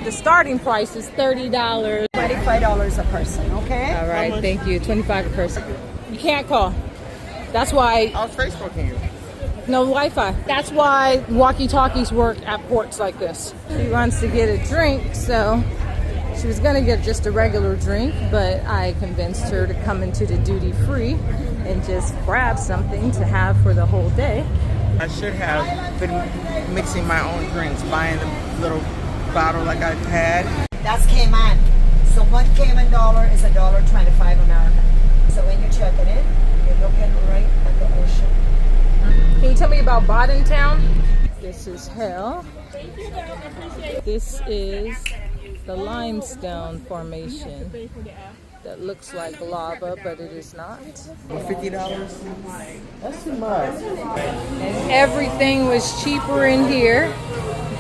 the starting price is $30. $25 a person, okay? All right, thank you. $25 a person. You can't call. That's why. I was Facebooking you. No Wi-Fi. That's why walkie-talkies work at ports like this. She wants to get a drink, so she was gonna get just a regular drink, but I convinced her to come into the duty-free and just grab something to have for the whole day. I should have been mixing my own drinks, buying the little bottle like I've had. That's Cayman. So one Cayman dollar is $1.25 American. So when you check it in, you're looking right at the ocean. Can you tell me about Bodden Town? This is hell. This is the limestone formation that looks like lava, but it is not. $50? That's too much. And everything was cheaper in here,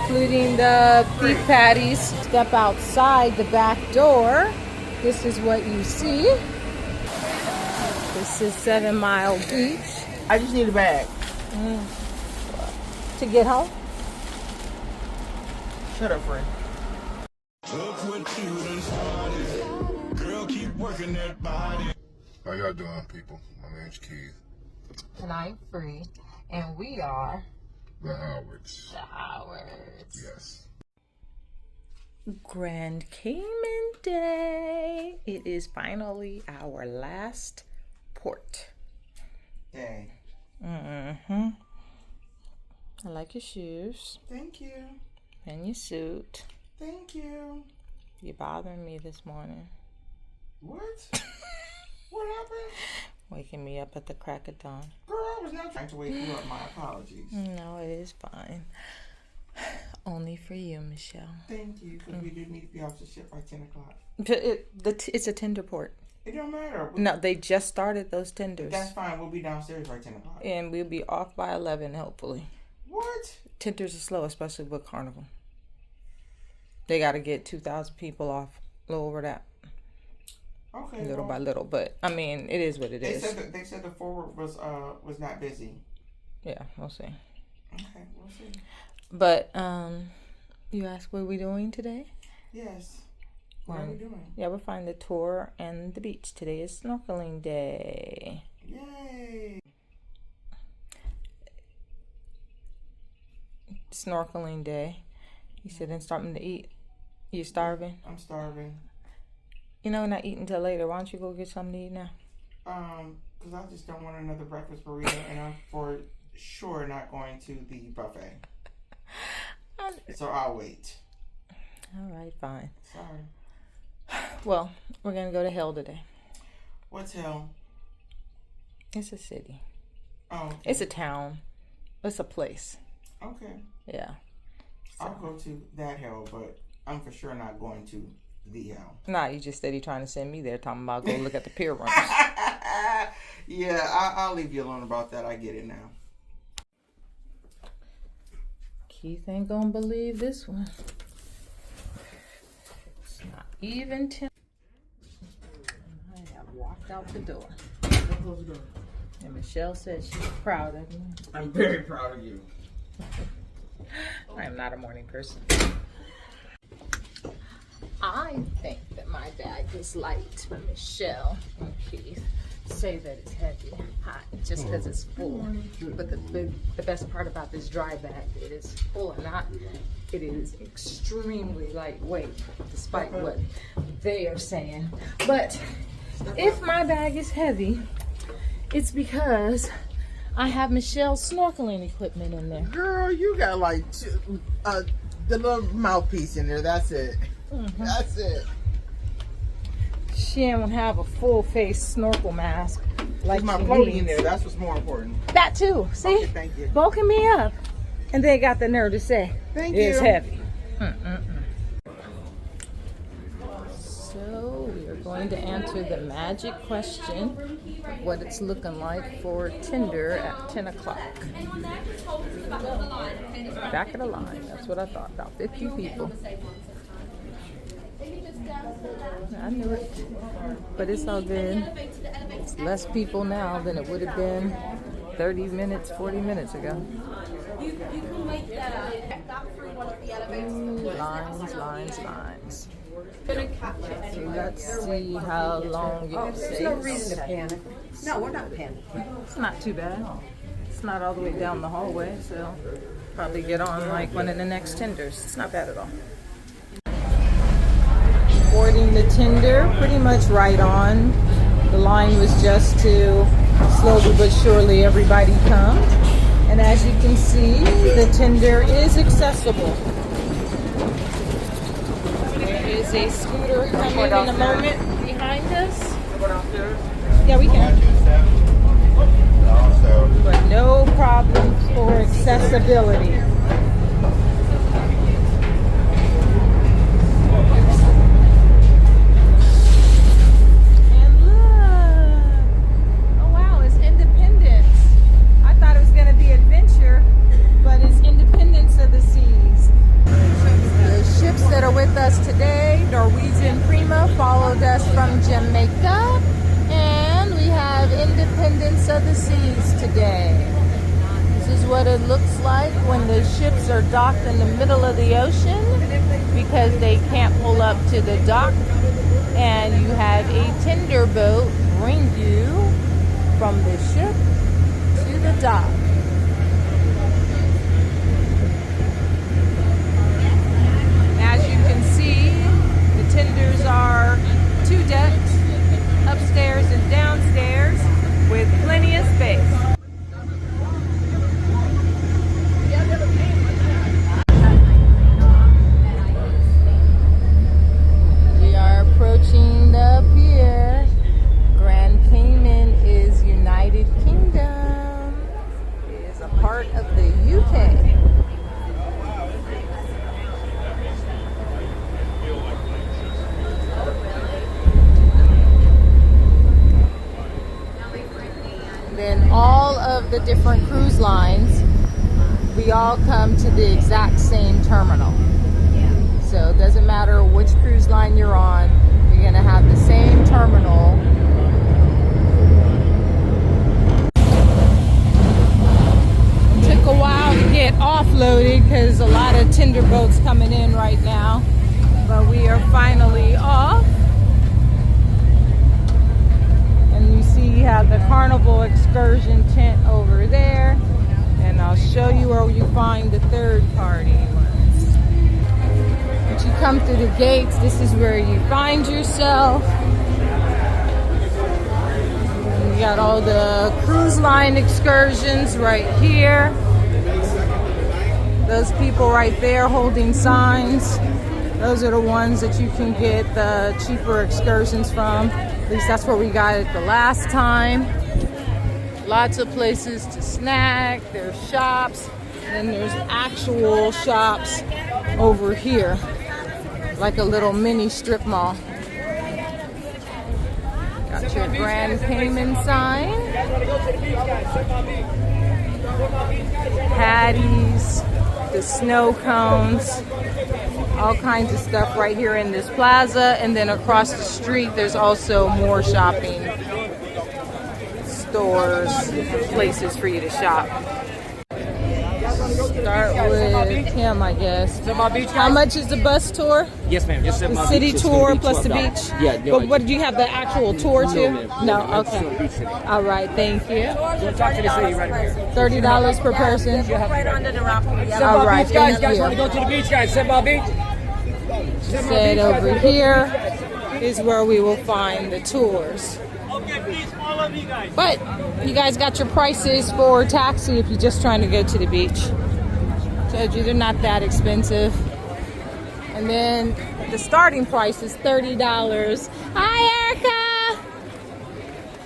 including the beef patties. Step outside the back door. This is what you see. This is 7 Mile Beach. I just need a bag. To get home? Shut up, friend. Look what you done started. Girl, keep working that body. How y'all doing, people? My name's Keith. And I'm Free. And we are The Howards. the Howards. Yes. Grand Cayman Day. It is finally our last port. Dang. Mm-hmm. I like your shoes Thank you. and your suit. Thank you. You're bothering me this morning. What? What happened? Waking me up at the crack of dawn. Girl, I was not trying to wake you up. My apologies. No, it is fine. Only for you, Michelle. Thank you, because we did need to be off the ship by 10 o'clock. It's a tender port. It don't matter. No, they just started those tenders. That's fine. We'll be downstairs by 10 o'clock. And we'll be off by 11, hopefully. What? Tenders are slow, especially with Carnival. They got to get 2,000 people off, a little over that. Okay. Little by little, but I mean, it is what it is. They said the forward was not busy. Yeah, we'll see. Okay, we'll see. But you asked what we're doing today? Yes. What are we doing? Yeah, we're finding the tour and the beach. Today is snorkeling day. Yay! Snorkeling day. You said then something to eat. You starving? I'm starving. You know, we're not eating till later. Why don't you go get something to eat now? Because I just don't want another breakfast burrito, and I'm for sure not going to the buffet. So I'll wait. All right, fine. Sorry. Well, we're going to go to hell today. What's hell? It's a city. Oh. Okay. It's a town. It's a place. Okay. Yeah. So. I'll go to that hell, but I'm for sure not going to the hell. Nah, you just steady trying to send me there, talking about go look at the pier rooms. Yeah, I'll leave you alone about that. I get it now. Keith ain't gonna believe this one. It's not even 10. I have walked out the door. Close the door. And Michelle said she's proud of me. I'm very proud of you. I am not a morning person. I think that my bag is light, but Michelle and Keith say that it's heavy, hot, just because it's full. But the best part about this dry bag, it is full or not, it is extremely lightweight, despite what they are saying. But if my bag is heavy, it's because I have Michelle's snorkeling equipment in there. Girl, you got like the little mouthpiece in there. That's it. Mm-hmm. That's it. She don't have a full face snorkel mask like my she floating in needs. there. That's what's more important. That too. See? Okay, thank you. Bulking me up. And they got the nerve to say Thank it's you. heavy. So we are going to answer the magic question of what it's looking like for Tinder at 10 o'clock. Back of the line. That's what I thought. About 50 people. I knew it. But it's all good. It's less people now than it would have been 30 minutes, 40 minutes ago. You can make that through one of the Lines. Let's see how long it takes. There's no reason to panic. No, we're not panicking. It's not too bad. It's not all the way down the hallway, so probably get on like one of the next tenders. It's not bad at all. Boarding the tender, pretty much right on. The line was just to slowly but surely everybody come. And as you can see, the tender is accessible. There is a scooter coming in a moment behind us. Yeah, we can. But no problem for accessibility. And look! Oh wow, it's Independence. I thought it was going to be Adventure, but it's Independence of the Seas. The ships that are with us today, Norwegian Prima followed us from Jamaica. And we have Independence of the Seas today. This is what it looks like when the ships are docked in the middle of the ocean because they can't pull up to the dock. And you have a tender boat bring you from the ship to the dock. As you can see, the tenders are 2 decks, upstairs and downstairs, with plenty of space. We are approaching the pier. Grand Cayman is United Kingdom. It is a part of the UK. Then all of the different cruise lines, we all come to the exact same terminal. So it doesn't matter which cruise line you're on, you're going to have the same terminal. It took a while to get offloaded because a lot of tender boats coming in right now, but we are finally off. And you see you have the Carnival excursion tent over there. And I'll show you where you find the third party ones. Once you come through the gates, this is where you find yourself. And you got all the cruise line excursions right here. Those people right there holding signs. Those are the ones that you can get the cheaper excursions from. At least that's where we got it the last time. Lots of places to snack. There's shops. And there's actual shops over here. Like a little mini strip mall. Got your Grand Cayman sign. Patties. The snow cones. All kinds of stuff right here in this plaza, and then across the street there's also more shopping stores, places for you to shop. Start with him, I guess. How much is the bus tour? Yes, ma'am. Just the city tour plus the beach? Yeah. No, but what did you have the actual tour too? No, okay. All right, thank you. We'll talk to the city right here. $30 per person. Right under the rock. All right, Guys, thank want to you. go to the beach, guys? Simba Beach. Said over here is where we will find the tours. Okay, please follow me, guys. But you guys got your prices for taxi if you're just trying to go to the beach. Told you they're not that expensive. And then the starting price is $30. Hi, Erica!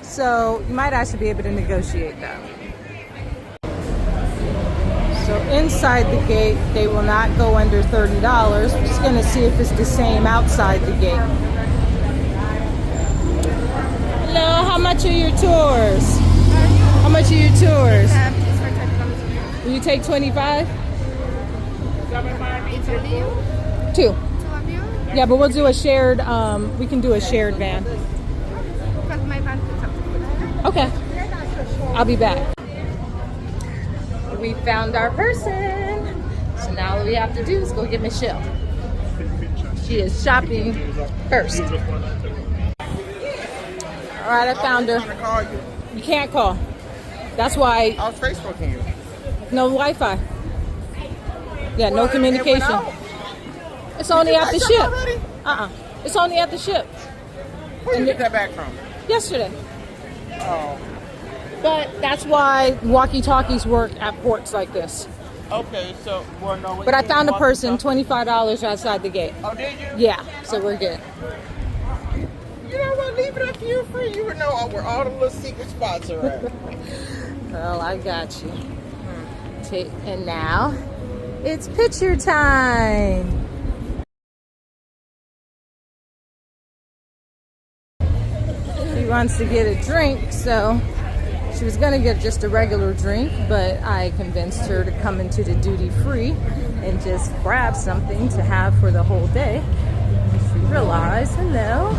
So you might actually be able to negotiate that. So inside the gate, they will not go under $30. We're just going to see if it's the same outside the gate. Hello, how much are your tours? How much are your tours? Will you take 25? Two. Yeah, but we'll do a shared, we can do a shared van. Okay. I'll be back. We found our person. So now all we have to do is go get Michelle. She is shopping first. All right, I found her. I'm trying to call you. You can't call. That's why I was Facebooking you. no Wi-Fi. Yeah, no Well, it communication. went out. It's only You at the got ship. some already? It's only at the ship. Where you get that back from? Yesterday. Oh, But that's why walkie-talkies work at ports like this. okay. So, well, no. But I found a person, $25 outside the gate. Oh, did you? Yeah, so we're good. You know what? Leave it up to you free. You would know where all the little secret spots are at. Well, I got you. And now, it's picture time. She wants to get a drink, so she was gonna get just a regular drink, but I convinced her to come into the duty free and just grab something to have for the whole day. She realized, hello,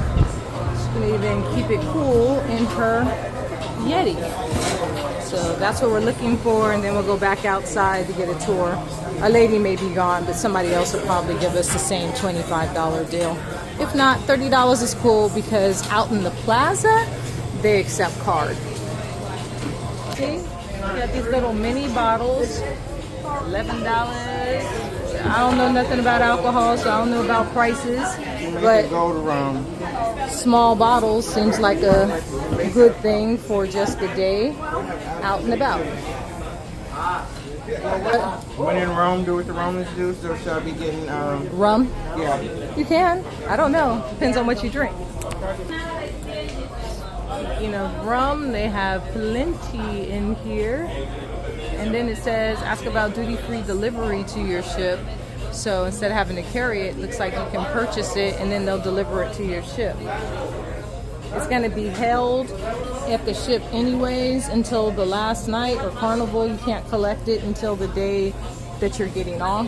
she can even keep it cool in her Yeti. So that's what we're looking for, and then we'll go back outside to get a tour. A lady may be gone, but somebody else will probably give us the same $25 deal. If not, $30 is cool because out in the plaza, they accept card. See, we got these little mini bottles, $11. I don't know nothing about alcohol, so I don't know about prices, but Gold around. small bottles seems like a good thing for just a day out and about. When in Rome, do what the Romans do. So shall I be getting Rum? yeah. You can. I don't know. Depends on what you drink. You know, rum, they have plenty in here. And then it says, ask about duty-free delivery to your ship. So instead of having to carry it, looks like you can purchase it and then they'll deliver it to your ship. It's going to be held at the ship anyways until the last night or carnival. You can't collect it until the day that you're getting off.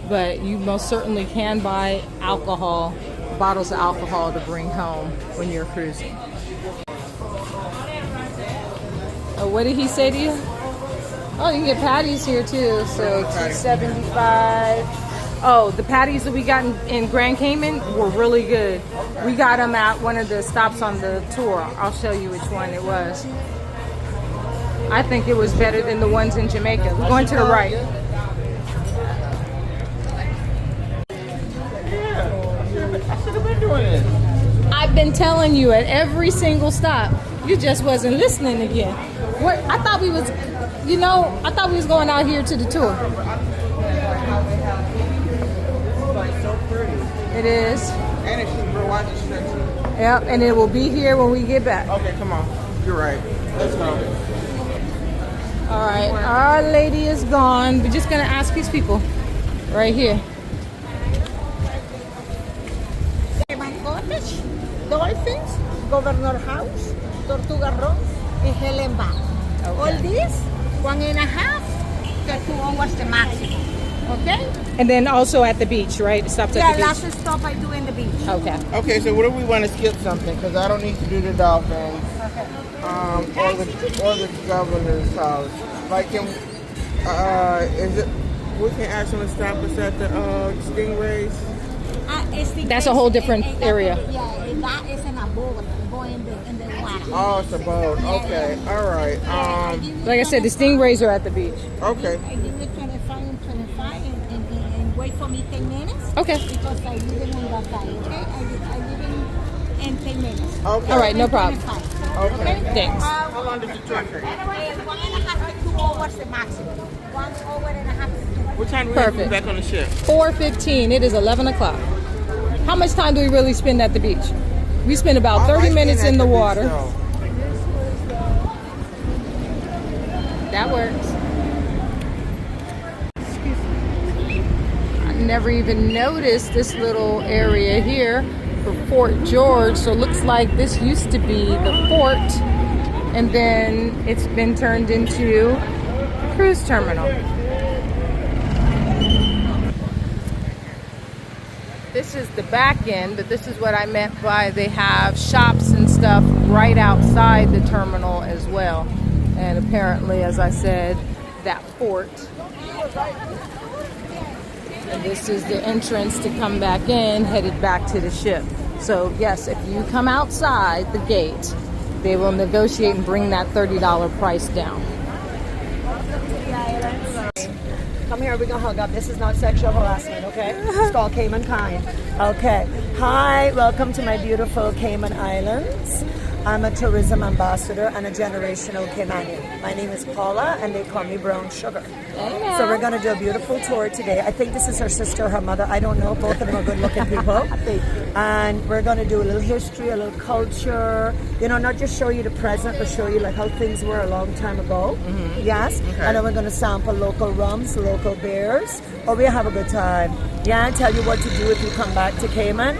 But you most certainly can buy alcohol, bottles of alcohol to bring home when you're cruising. What did he say to you? Oh, you can get patties here too. So $2.75. Oh, the patties that we got in Grand Cayman were really good. We got them at one of the stops on the tour. I'll show you which one it was. I think it was better than the ones in Jamaica. We're going to the right. I should have been doing it. I've been telling you at every single stop. You just wasn't listening again. What I thought we was, I thought we was going out here to the tour. So pretty. It is. And it's super wide and stretchy. Yep, and it will be here when we get back. Okay, come on. You're right. Let's go. All right, our lady is gone. We're just gonna ask these people right here. Cayman Cottage, Dolphins, Governor House, Tortuga Rocks, and Helen Bar. All this, 1.5 to 2 hours the maximum. Okay? And then also at the beach, right? It stops at Yeah, the beach. last stop I do in the beach. Okay. Okay, so what if we want to skip something? Because I don't need to do the dolphins. Or the governor's house. Like, is it? We can ask them to stop us at the stingrays. That's a whole different area. Yeah, that is in a boat, going in the water. Oh, it's a boat. Okay, all right. Like I said, the stingrays are at the beach. Okay. I give you 25 and 25 and wait for me 10 minutes. Okay. Because I live in that side, okay? I live in 10 minutes. Okay. All right, no problem. 25. Okay. Thanks. How long does the truck take? 1.5 to 2 hours the maximum. 1 hour and a half to 2. What time do we have to be Perfect. back on the ship? 4:15. It is 11 o'clock. How much time do we really spend at the beach? We spend about 30 minutes in the water. That works. I never even noticed this little area here for Fort George. So it looks like this used to be the fort, and then it's been turned into a cruise terminal. This is the back end, but this is what I meant by they have shops and stuff right outside the terminal as well. And apparently, as I said, that fort And this is the entrance to come back in, headed back to the ship. So yes, if you come outside the gate, they will negotiate and bring that $30 price down. Come here, we're gonna hug up. This is not sexual harassment, okay? It's called Cayman Kind. Okay. Hi, welcome to my beautiful Cayman Islands. I'm a tourism ambassador and a generational Caymanian. My name is Paula and they call me Brown Sugar. So we're gonna do a beautiful tour today. I think this is her sister, her mother. I don't know. Both of them are good looking people. And we're gonna do a little history, a little culture. You know, not just show you the present, but show you like how things were a long time ago. Yes. Okay. And then we're gonna sample local rums, local beers. Or we'll have a good time. Yeah, and tell you what to do if you come back to Cayman.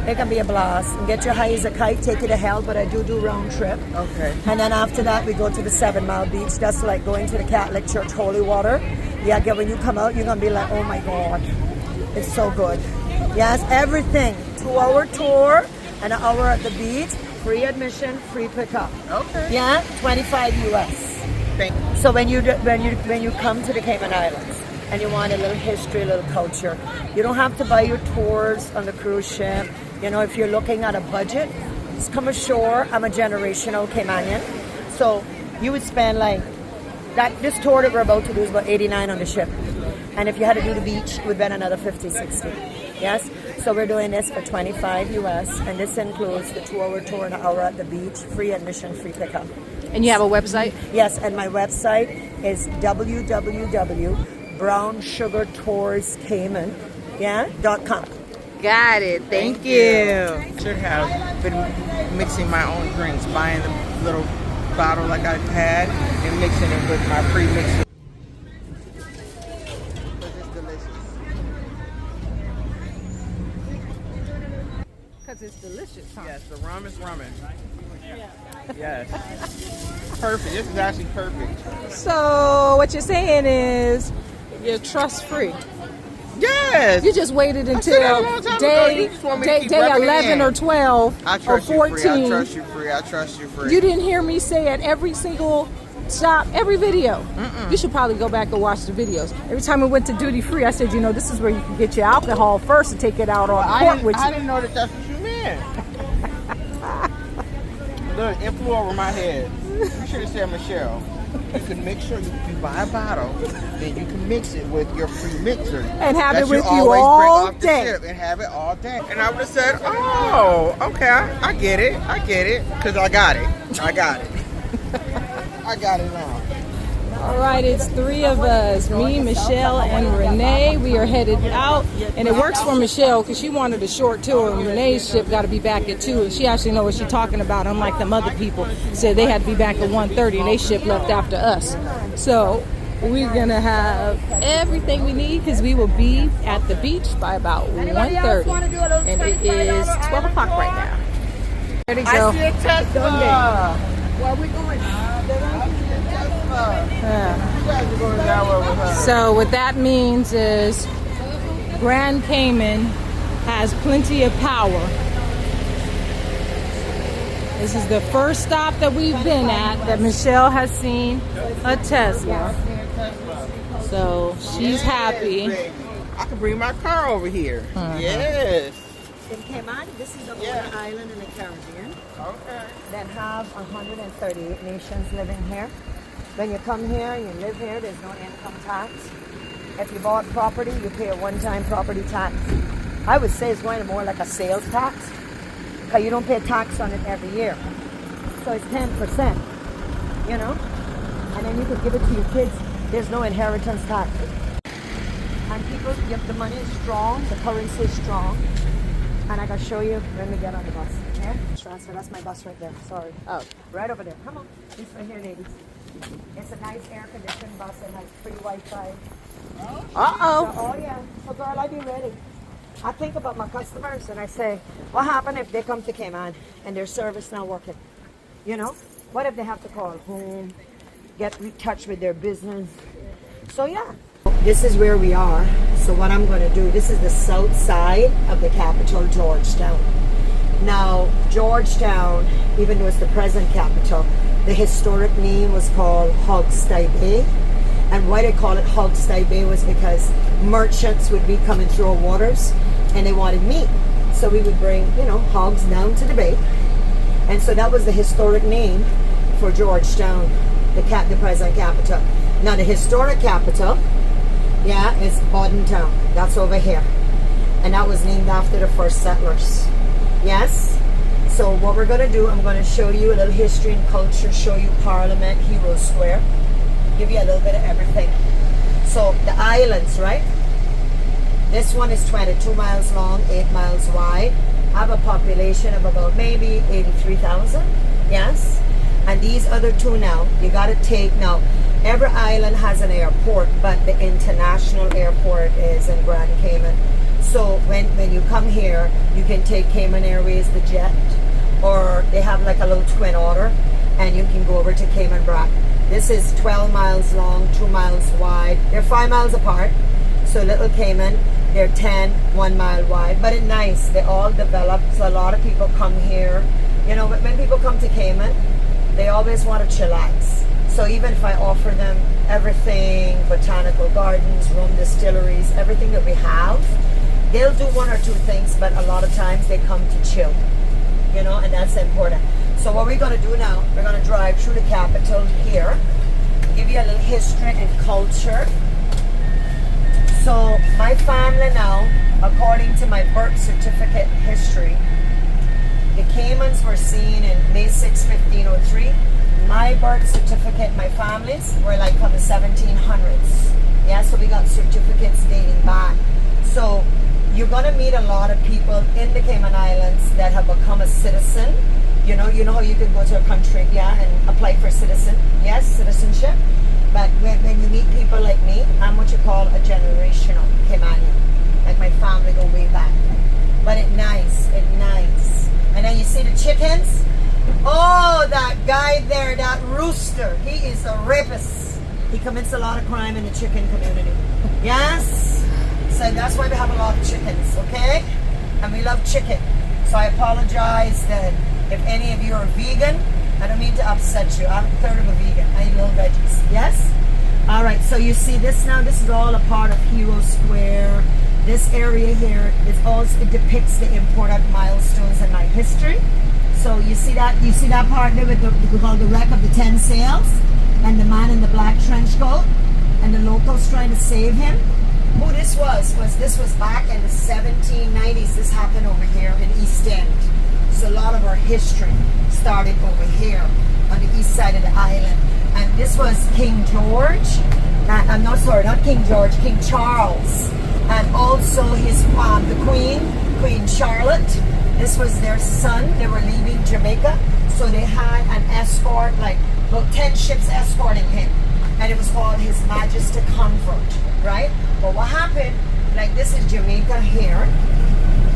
It can be a blast. And get your high as a kite, take you to hell, but I do round trip. Okay. And then after that, we go to the 7 Mile Beach. That's like going to the Catholic Church Holy Water. Yeah, when you come out, you're going to be like, oh my God. It's so good. Yes, everything. 2-hour tour, an hour at the beach, free admission, free pickup. Okay. Yeah, 25 US. Thank you. So when you come to the Cayman Islands, and you want a little history, a little culture, you don't have to buy your tours on the cruise ship. You know, if you're looking at a budget, just come ashore. I'm a generational Caymanian. So you would spend like, this tour that we're about to do is about $89 on the ship. And if you had to do the beach, it would be another $50, $60. Yes? So we're doing this for 25 US, and this includes the 2-hour tour and an hour at the beach, free admission, free pickup. And you have a website? Yes, and my website is www.brownsugartourscayman.com. Got it. Thank you. Should have been mixing my own drinks, buying the little bottle like I had and mixing it with my pre-mixed. It's delicious. Because it's delicious, huh? Yes, the rum is rumming. Yes. Perfect. This is actually perfect. So what you're saying is you're trust free. Yes. You just waited until day 11 or 12 or 14. I trust you free. I trust you free. You didn't hear me say at every single stop, every video. You should probably go back and watch the videos. Every time we went to duty free, I said, you know, this is where you can get your alcohol first and take it out on court with you. I didn't know that's what you meant. Look, it flew over my head. You should have said, Michelle, you can make sure you buy a bottle, then you can mix it with your pre-mixer. And have it with you all day. And have it all day. And I would have said, oh, okay, I get it. I get it. Because I got it. I got it. I got it now. All right, it's 3 of us, me, Michelle, and Renee. We are headed out, and it works for Michelle because she wanted a short tour, and Renee's ship got to be back at 2, and she actually knows what she's talking about, unlike them other people. Said they had to be back at 1:30, and their ship left after us. So we're going to have everything we need because we will be at the beach by about 1:30, and it is 12 o'clock right now. Ready to go. I see a Tesla. Where are we going? So what that means is Grand Cayman has plenty of power. This is the first stop that we've been at that Michelle has seen a Tesla. So she's happy. I can bring my car over here. Yes. In Cayman, this is the only island in the Caribbean that have 138 nations living here. When you come here and you live here, there's no income tax. If you bought property, you pay a one-time property tax. I would say it's going to more like a sales tax because you don't pay tax on it every year. So it's 10%, you know? And then you could give it to your kids. There's no inheritance tax. And people, the money is strong, the currency is strong. And I can show you when we get on the bus. Okay? Transfer, that's my bus right there. Sorry. Oh, right over there. Come on. This right here, ladies. It's a nice air-conditioned bus and has free Wi-Fi. Oh yeah. So girl, I be ready. I think about my customers and I say, what happens if they come to Cayman and their service not working? You know? What if they have to call home, get in touch with their business? So yeah. This is where we are. So what I'm going to do, this is the south side of the capital, Georgetown. Now, Georgetown, even though it's the present capital, the historic name was called Hogstay Bay. And why they call it Hogstay Bay was because merchants would be coming through our waters and they wanted meat. So we would bring, you know, hogs down to the bay. And so that was the historic name for Georgetown, the present capital. Now the historic capital, yeah, is Bordentown. That's over here. And that was named after the first settlers. Yes? So what we're going to do, I'm going to show you a little history and culture, show you Parliament, Hero Square, give you a little bit of everything. So the islands, right? This one is 22 miles long, 8 miles wide. Have a population of about maybe 83,000. Yes? And these other two now, you got to take now. Every island has an airport, but the international airport is in Grand Cayman. So when you come here, you can take Cayman Airways, the jet, or they have like a little twin otter, and you can go over to Cayman Brac. This is 12 miles long, 2 miles wide. They're 5 miles apart. So Little Cayman, they're 10, 1 mile wide, but it's nice. They all developed. So a lot of people come here. You know, when people come to Cayman, they always want to chillax. So even if I offer them everything, botanical gardens, rum distilleries, everything that we have, they'll do one or two things, but a lot of times they come to chill, you know, and that's important. So what we're going to do now, we're going to drive through the capital here, give you a little history and culture. So my family now, according to my birth certificate history, the Caymans were seen in May 6, 1503. My birth certificate, my families were like from the 1700s. Yeah, so we got certificates dating back. So you're gonna meet a lot of people in the Cayman Islands that have become a citizen. You know how you can go to a country, yeah, and apply for citizenship. But when you meet people like me, I'm what you call a generational Caymanian. Like my family go way back. But it's nice. And then you see the chickens. Oh, that guy there, that rooster, he is a rapist. He commits a lot of crime in the chicken community. Yes? So that's why we have a lot of chickens, okay? And we love chicken. So I apologize that if any of you are vegan, I don't mean to upset you. I'm a third of a vegan. I eat little veggies. Yes? All right, so you see this now. This is all a part of Hero Square. This area here, it depicts the important milestones in my history. So you see that part there with the wreck of the 10 sails and the man in the black trench coat and the locals trying to save him. Who this was back in the 1790s. This happened over here in East End. So a lot of our history started over here on the east side of the island. And this was King George. Not King George, King Charles. And also his the Queen Charlotte. This was their son. They were leaving Jamaica. So they had an escort, like about 10 ships escorting him. And it was called His Majesty Comfort, right? But what happened, like this is Jamaica here.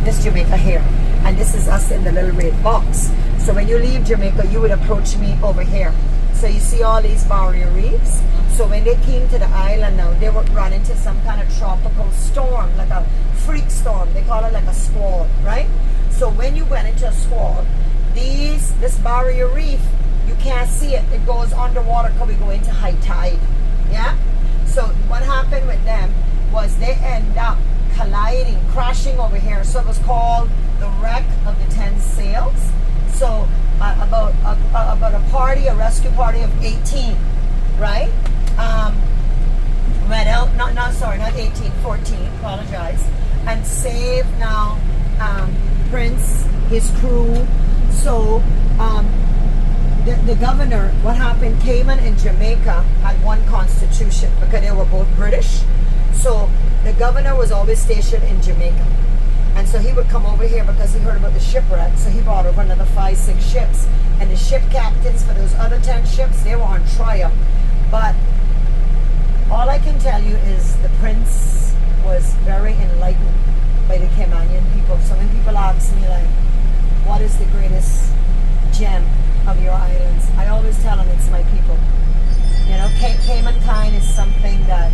This Jamaica here. And this is us in the little red box. So when you leave Jamaica, you would approach me over here. So you see all these barrier reefs. So when they came to the island now, they would run into some kind of tropical storm, like a freak storm. They call it like a squall, right? So when you went into a squall, this barrier reef, you can't see it. It goes underwater because we go into high tide. Yeah? So what happened with them was they end up colliding, crashing over here. So it was called the wreck of the 10 sails. So about a rescue party of 18, right? Went out, not 18, 14, apologize, and saved now Prince, his crew. So the governor, what happened, Cayman and Jamaica had one constitution because they were both British. So the governor was always stationed in Jamaica. And so he would come over here because he heard about the shipwreck. So he brought over another 5-6 ships. And the ship captains for those other 10 ships, they were on trial. But all I can tell you is the prince was very enlightened by the Caymanian people. So when people ask me, like, what is the greatest gem of your islands? I always tell them it's my people. You know, Cayman kind is something that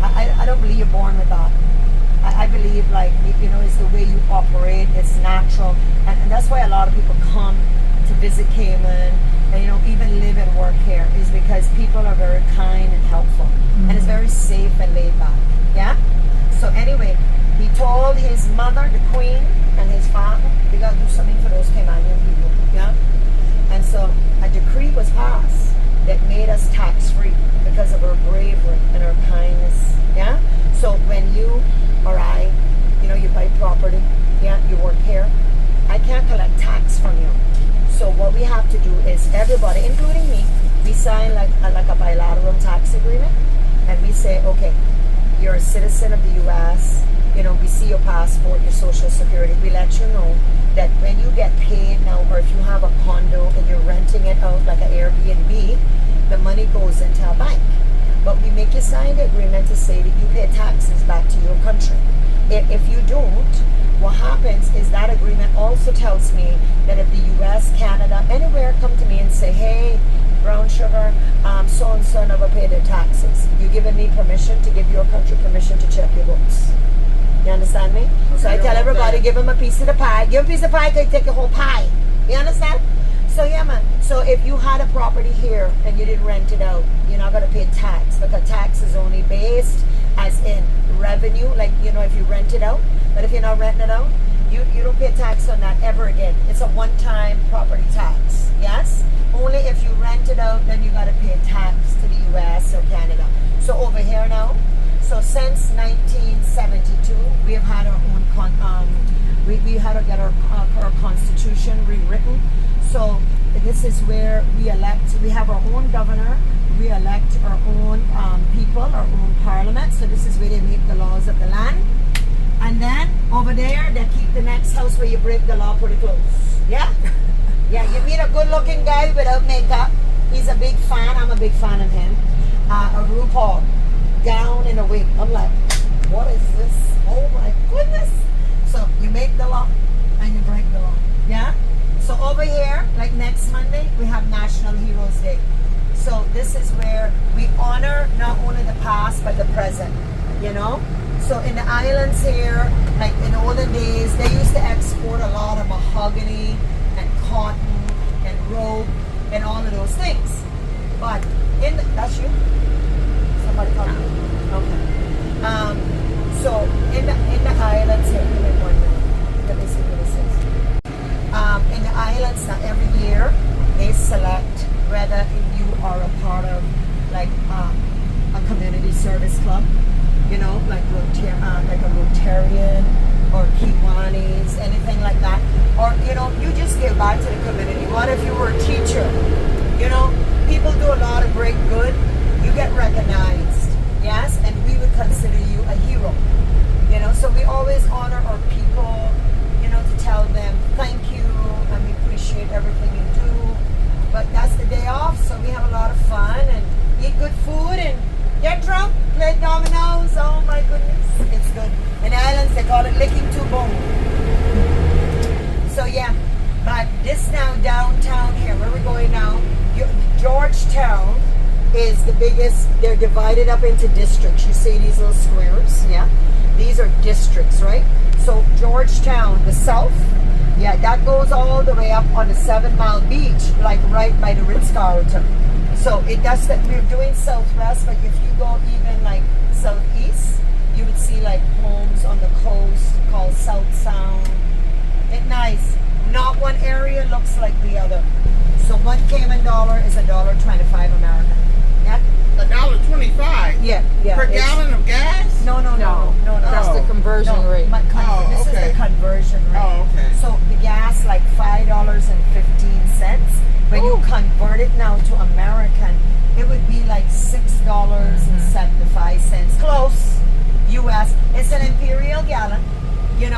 I don't believe you're born with that. I believe, like, you know, it's the way you operate, it's natural. And that's why a lot of people come to visit Cayman and, you know, even live and work here, is because people are very kind and helpful. And it's safe and laid back. Yeah. So anyway, he told his mother, the queen, and his father, they got to do something for those Caymanian people. Yeah. And so a decree was passed that made us tax-free because of our bravery and our kindness. Yeah. So when you or I, you buy property, yeah, you work here, I can't collect tax from you. So what we have to do is everybody, including me, we sign like a bilateral tax agreement, and we say, okay, you're a citizen of the U.S., we see your passport, your social security, we let you know that when you get paid now, or if you have a condo and you're renting it out like an Airbnb, the money goes into a bank. But we make you sign the agreement to say that you pay taxes back to your country. If you don't, what happens is that agreement also tells me that if the U.S., Canada, anywhere come to me and say, hey, brown sugar, so-and-so never paid their taxes, you giving me permission to give your country permission to check your books. You understand me? Okay, so I tell everybody, give them a piece of the pie. Give a piece of pie, they take a whole pie. You understand? So yeah, man. So if you had a property here and you didn't rent it out, you're not going to pay tax, because tax is only based as in revenue, like, if you rent it out. But if you're not renting it out, you don't pay tax on that ever again. It's a one-time property tax. Yes? Only if you rent it out, then you got to pay tax to the U.S. or Canada. So over here now, so since 1972, we have had our own we had to get our constitution rewritten. So this is where we have our own governor, we elect our own people, our own parliament. So this is where they make the laws of the land. And then over there, they keep the next house where you break the law pretty close. Yeah? Yeah, you meet a good-looking guy without makeup. He's a big fan. I'm a big fan of him. A RuPaul, gown and a wig. I'm like, what is this? Oh my goodness. So you make the law and you break the law. Yeah? So over here, like next Monday, we have National Heroes Day. So this is where we honor not only the past, but the present, So in the islands here, like in olden days, they used to export a lot of mahogany and cotton and rope and all of those things. But that's you? Somebody called me? Okay. So in the islands here, give me 1 minute. Let me see what this is. In the islands, now every year they select whether you are a part of like a community service club, like a Rotarian or Kiwanis, anything like that, or you just give back to the community. What if you were a teacher? People do a lot of great good. You get recognized, yes, and we would consider you a hero. So we always honor our people, to tell them thank you and we appreciate everything you do. But that's the day off, so we have a lot of fun and eat good food and get drunk, play dominoes. Oh my goodness, it's good. In the islands, they call it licking two bone. So yeah, but this now downtown here, where we're going now, Georgetown is the biggest. They're divided up into districts. You see these little squares, yeah? These are districts, right? So Georgetown, the south, yeah, that goes all the way up on the 7 Mile beach, like right by the Ritz-Carlton. So it does that. We're doing southwest, but if you go even like southeast, you would see like homes on the coast called South Sound. It's nice. Not one area looks like the other. So $1 Cayman is $1.25 American. Yeah. $1.25. Yeah. Per gallon of gas? No. That's the conversion rate. This is the conversion rate. Oh, okay. So the gas like $5.15. When you convert it now to American, it would be like $6.75. Close. U.S. It's an imperial gallon. You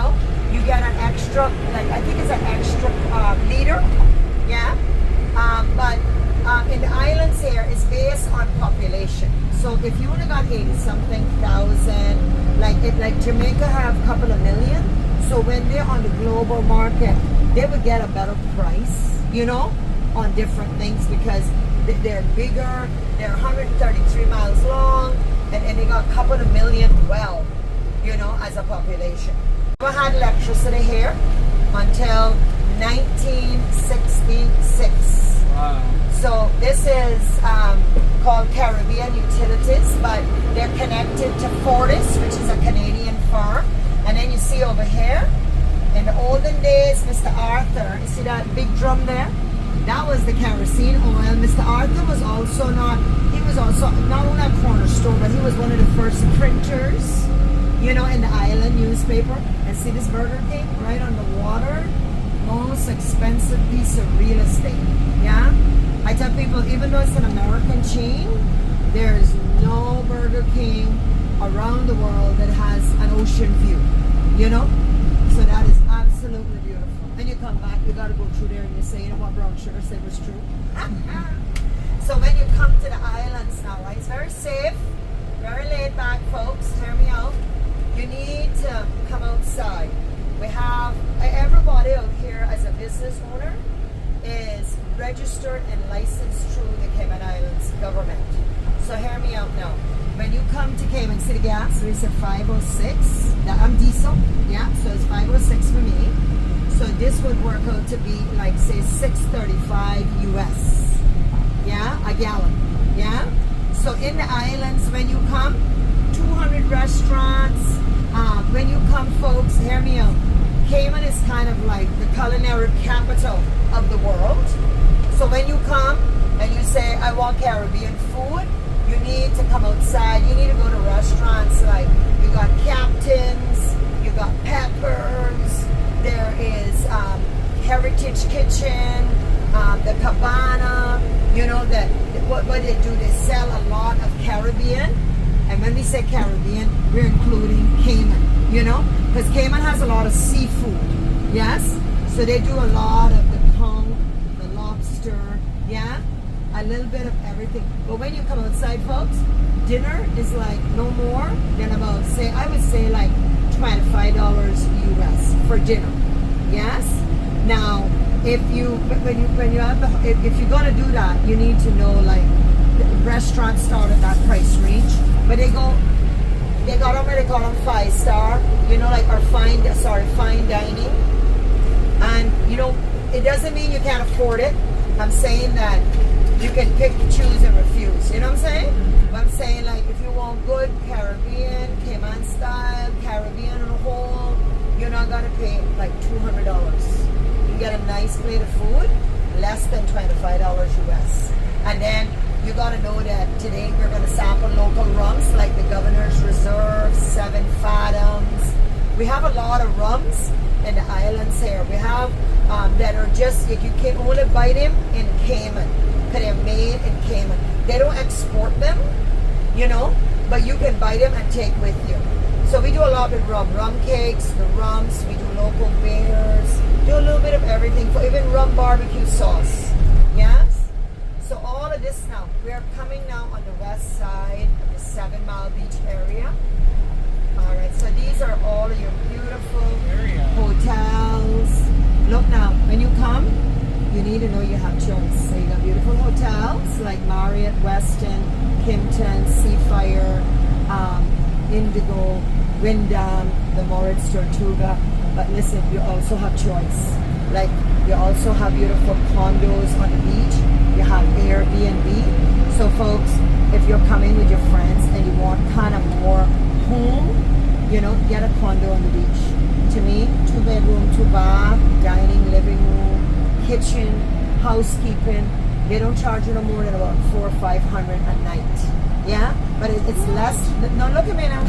get an extra, like I think it's an extra liter. Yeah. But in the islands here, it's based on population. So if you would have got 80-something thousand, like Jamaica have a couple of million. So when they're on the global market, they would get a better price, on different things because they're bigger. They're 133 miles long, and they got a couple of million as a population. We had electricity here until 1966. Wow. So this is called Caribbean Utilities, but they're connected to Fortis, which is a Canadian firm. And then you see over here, in the olden days, Mr. Arthur, you see that big drum there? That was the kerosene oil. Mr. Arthur was also not only a corner store, but he was one of the first printers, you know, in the island newspaper. And see this Burger King right on the water? Most expensive piece of real estate, yeah? I tell people, even though it's an American chain, there's no Burger King around the world that has an ocean view, you know? So that is absolutely beautiful. Then you come back, you gotta go through there and you say, you know what Brown Sugar said was true. So when you come to the islands now, right, it's very safe, very laid back, folks, hear me out. You need to come outside. We have, everybody out here as a business owner is registered and licensed through the Cayman Islands government. So hear me out now. When you come to Cayman City Gas, we said 506. I'm diesel, yeah, so it's 506 for me. So this would work out to be like, say, $6.35 US, yeah, a gallon, yeah. So in the islands, when you come, 200 restaurants. When you come, folks, hear me out. Cayman is kind of like the culinary capital of the world. So when you come and you say, I want Caribbean food, you need to come outside. You need to go to restaurants like, you got Captain's, you got Peppers, there is Heritage Kitchen, the Cabana, you know, what they do, they sell a lot of Caribbean. And when we say Caribbean, we're including Cayman, you know, because Cayman has a lot of seafood, yes? So they do a lot of the tongue, the lobster, yeah? A little bit of everything. But when you come outside, folks, dinner is like no more than about, say, I would say like $25 US for dinner, yes? Now, if you're gonna do that, you need to know like restaurants start at that price range, but they got them where they call them 5-star, you know, like fine dining. And you know, it doesn't mean you can't afford it. I'm saying that you can pick, choose, and refuse. You know what I'm saying? But I'm saying like if you want good Caribbean, Cayman style, Caribbean on a whole, you're not gonna pay like $200. You get a nice plate of food, less than $25 US. And then you gotta know that today we're gonna sample local rums like the Governor's Reserve, 7 Fathoms. We have a lot of rums in the islands here. We have that are just, you can only buy them in Cayman, because they're made in Cayman. They don't export them, you know, but you can buy them and take with you. So we do a lot with rum cakes, the rums, we do local beers, do a little bit of everything, for even rum barbecue sauce, yes? So all of this now, we are coming now on the west side of the 7 Mile Beach area. All right, so these are all of your beautiful hotels. Look now, when you come, you need to know you have choice. So you got beautiful hotels like Marriott, Westin, Kimpton, Seafire, Indigo, Wyndham, the Moritz Tortuga. But listen, you also have choice. Like you also have beautiful condos on the beach. You have Airbnb. So folks, if you're coming with your friends and you want kind of more home, you know, get a condo on the beach. To me, 2-bedroom, 2-bath, dining, living room, kitchen, housekeeping. They don't charge you no more than about $400 or $500 a night. Yeah, but it's less. No, look at me now.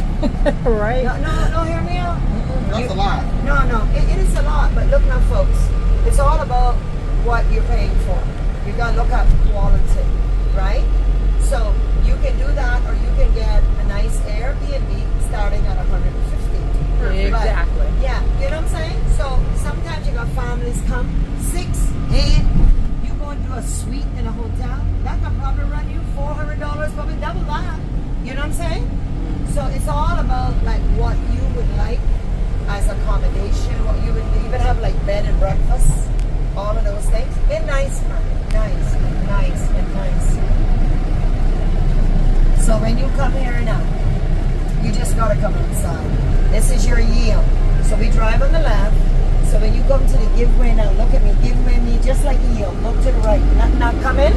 Right. No, hear me out. That's a lot. No, it is a lot. But look now, folks. It's all about what you're paying for. You gotta look at quality, right? So you can do that, or you can get a nice Airbnb starting at $150. Exactly. But, yeah, you know what I'm saying? So sometimes you got families come 6, 8. You go and do a suite in a hotel. That can probably run you $400, probably double that. You know what I'm saying? So it's all about like what you would like as accommodation, what you would even have like bed and breakfast, all of those things. They're nice, man. Nice. So when you come here now, you just gotta come outside. This is your yield. So we drive on the left. So when you come to the giveaway now, look at me, giveaway me just like yield. Look to the right. Not come in.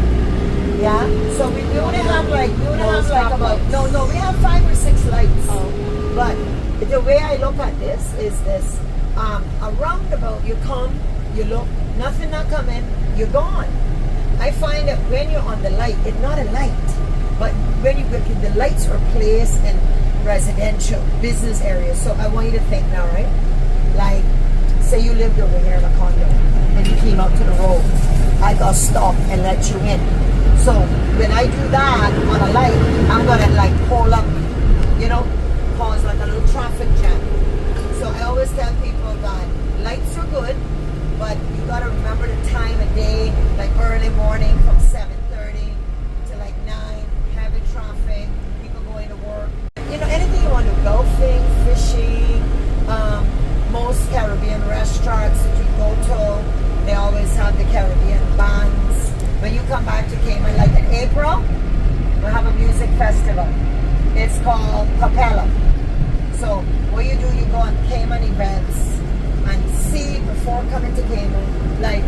Yeah. So we only have like about we have 5 or 6 lights. But the way I look at this is this: a roundabout. You come, you look, nothing not coming, you're gone. I find that when you're on the light, it's not a light, but when you get the lights are placed in residential business areas. So I want you to think now, right? Like, say you lived over here in a condo and you came out to the road. I got stopped and let you in. So when I do that on a light, I'm gonna like pull up, cause like a little traffic jam. So I always tell people that lights are good, but you gotta remember the time of day, like early morning from 7:30 to like 9, heavy traffic, people going to work. Anything you want to do, golfing, fishing, most Caribbean restaurants that you go to, they always have the Caribbean bands. When you come back to Cayman, like in April, we have a music festival. It's called Capella. So what you do, you go on Cayman events and see before coming to Cayman, like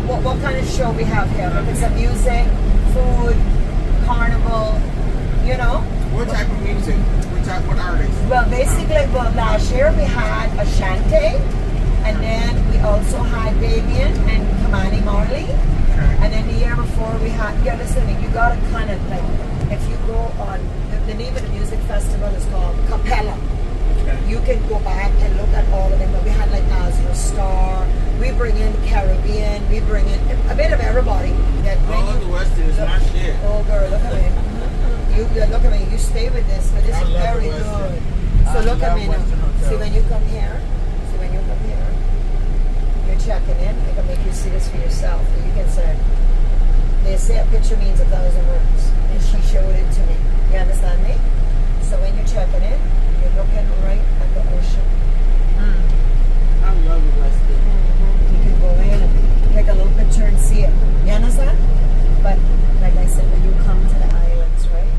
what kind of show we have here. If it's a music, food, carnival, What type of music? What artists? Well, basically, last year we had Ashanti, and then we also had Babian and Kamani Marley. And then the year before we had, listen, you gotta kind of like, if you go on, the name of the music festival is called Capella. You can go back and look at all of them. But we had like Azure Star. We bring in Caribbean. We bring in a bit of everybody. The Westin is my shit. Oh, girl, look at me. Look at me. You stay with this, but this is very good. So look at me now. See when you come here. You're checking in. I can make you see this for yourself. And you can say, they say a picture means 1,000 words. And she showed it to me. You understand me? So when you're checking in, you're looking right at the ocean. I love the Westin. You can go in and take a little picture and see it. You understand? But like I said, when you come to the islands, right?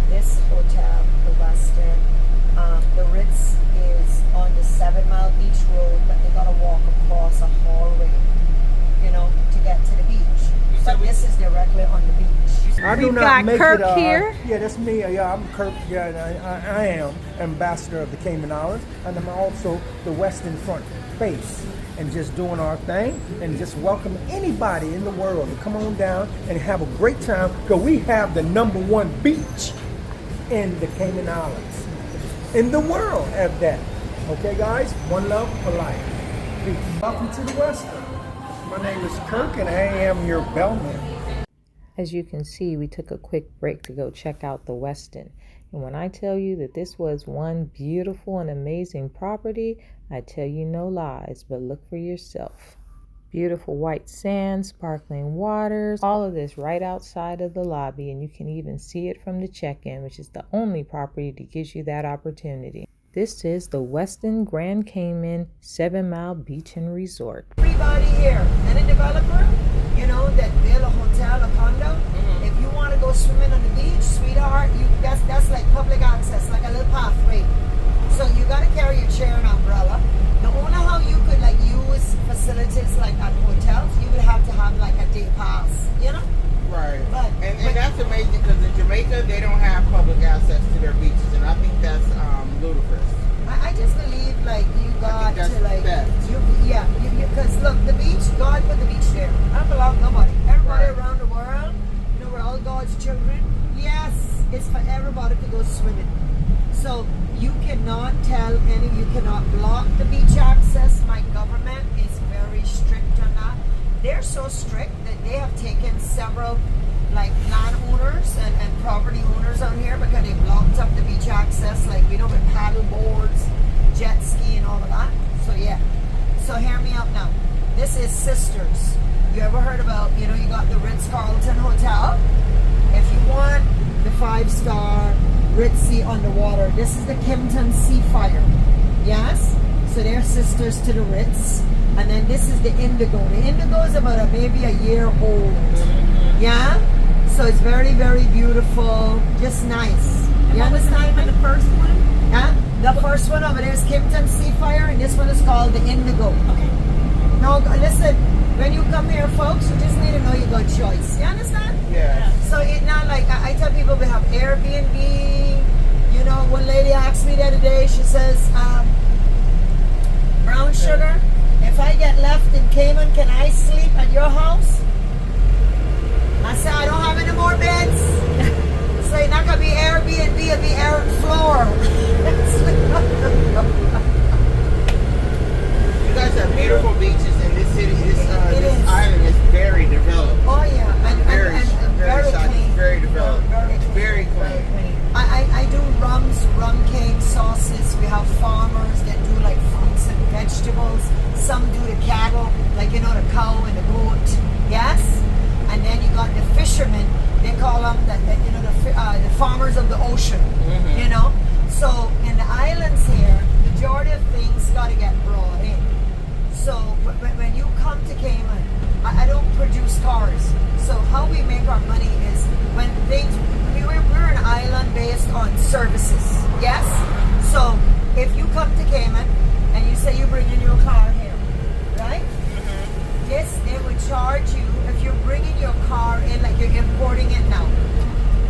This hotel, the Westin, the Ritz is on the 7 Mile Beach Road, but they gotta walk across a hallway, to get to the beach. But this is directly on the beach. I do We've not got make Kirk it, here. Yeah, that's me. Yeah, I'm Kirk. Yeah, I am ambassador of the Cayman Islands, and I'm also the Western Front face, and just doing our thing, and just welcome anybody in the world to come on down and have a great time, because we have the #1 beach in the Cayman Islands, in the world at that. Okay, guys, one love for life. Peace. Welcome to the Western. My name is Kirk, and I am your bellman. As you can see, we took a quick break to go check out the Westin. And when I tell you that this was one beautiful and amazing property, I tell you no lies, but look for yourself. Beautiful white sand, sparkling waters, all of this right outside of the lobby, and you can even see it from the check-in, which is the only property that gives you that opportunity. This is the Westin Grand Cayman 7 Mile Beach and Resort. Everybody here, any developer, that build a hotel, a condo, if you want to go swimming on the beach, sweetheart, that's like public access, like a little pathway. So you got to carry your chair and umbrella. The only how you could like use facilities like at hotels, you would have to have like a day pass, Right. But and that's amazing, because in Jamaica they don't have public access to their beaches, and I think that's ludicrous. I just believe like you got that's to like best. because look, the beach, God put the beach there. I don't belong to nobody. Everybody Right. around the world, we're all God's children. Yes, it's for everybody to go swimming. So you cannot you cannot block the beach access. My government is very strict on that. They're so strict that they have taken several like landowners and property owners on here because they blocked up the beach access, like with paddle boards, jet ski and all of that. So yeah. So hear me out now. This is Sisters. You ever heard about, you got the Ritz-Carlton Hotel? If you want the 5-star Ritzy underwater, this is the Kimpton Seafire. Yes? So they're sisters to the Ritz. And then this is the Indigo. The Indigo is about maybe a year old. Yeah? So it's very, very beautiful. Just nice. You understand? The first one? Yeah? The first one over there is Kimpton Seafire, and this one is called the Indigo. Okay. No, listen, when you come here, folks, you just need to know you got choice. You understand? Yeah. So it's not like I tell people we have Airbnb. You know, one lady asked me the other day, she says, brown sugar, if I get left in Cayman, can I sleep at your house? I said, I don't have any more beds. So it's not going to be Airbnb, it'll be air floor. You guys have beautiful beaches in this city. This is. island is very developed. Oh yeah, and Very clean. very developed. Very It's clean. very clean. I do rum cake, sauces. We have farmers that do like fruits and vegetables. Some do the cattle, like you know the cow and the goat. Yes, and then you got the fishermen. They call them the farmers of the ocean. Mm-hmm. You know, so in the islands here, majority of things got to get brought in. So when you come to Cayman, I don't produce cars. So how we make our money is when things, we're an island based on services. Yes? So if you come to Cayman and you say you bring in your car here, right? Yes, they would charge you if you're bringing your car in, like you're importing it now.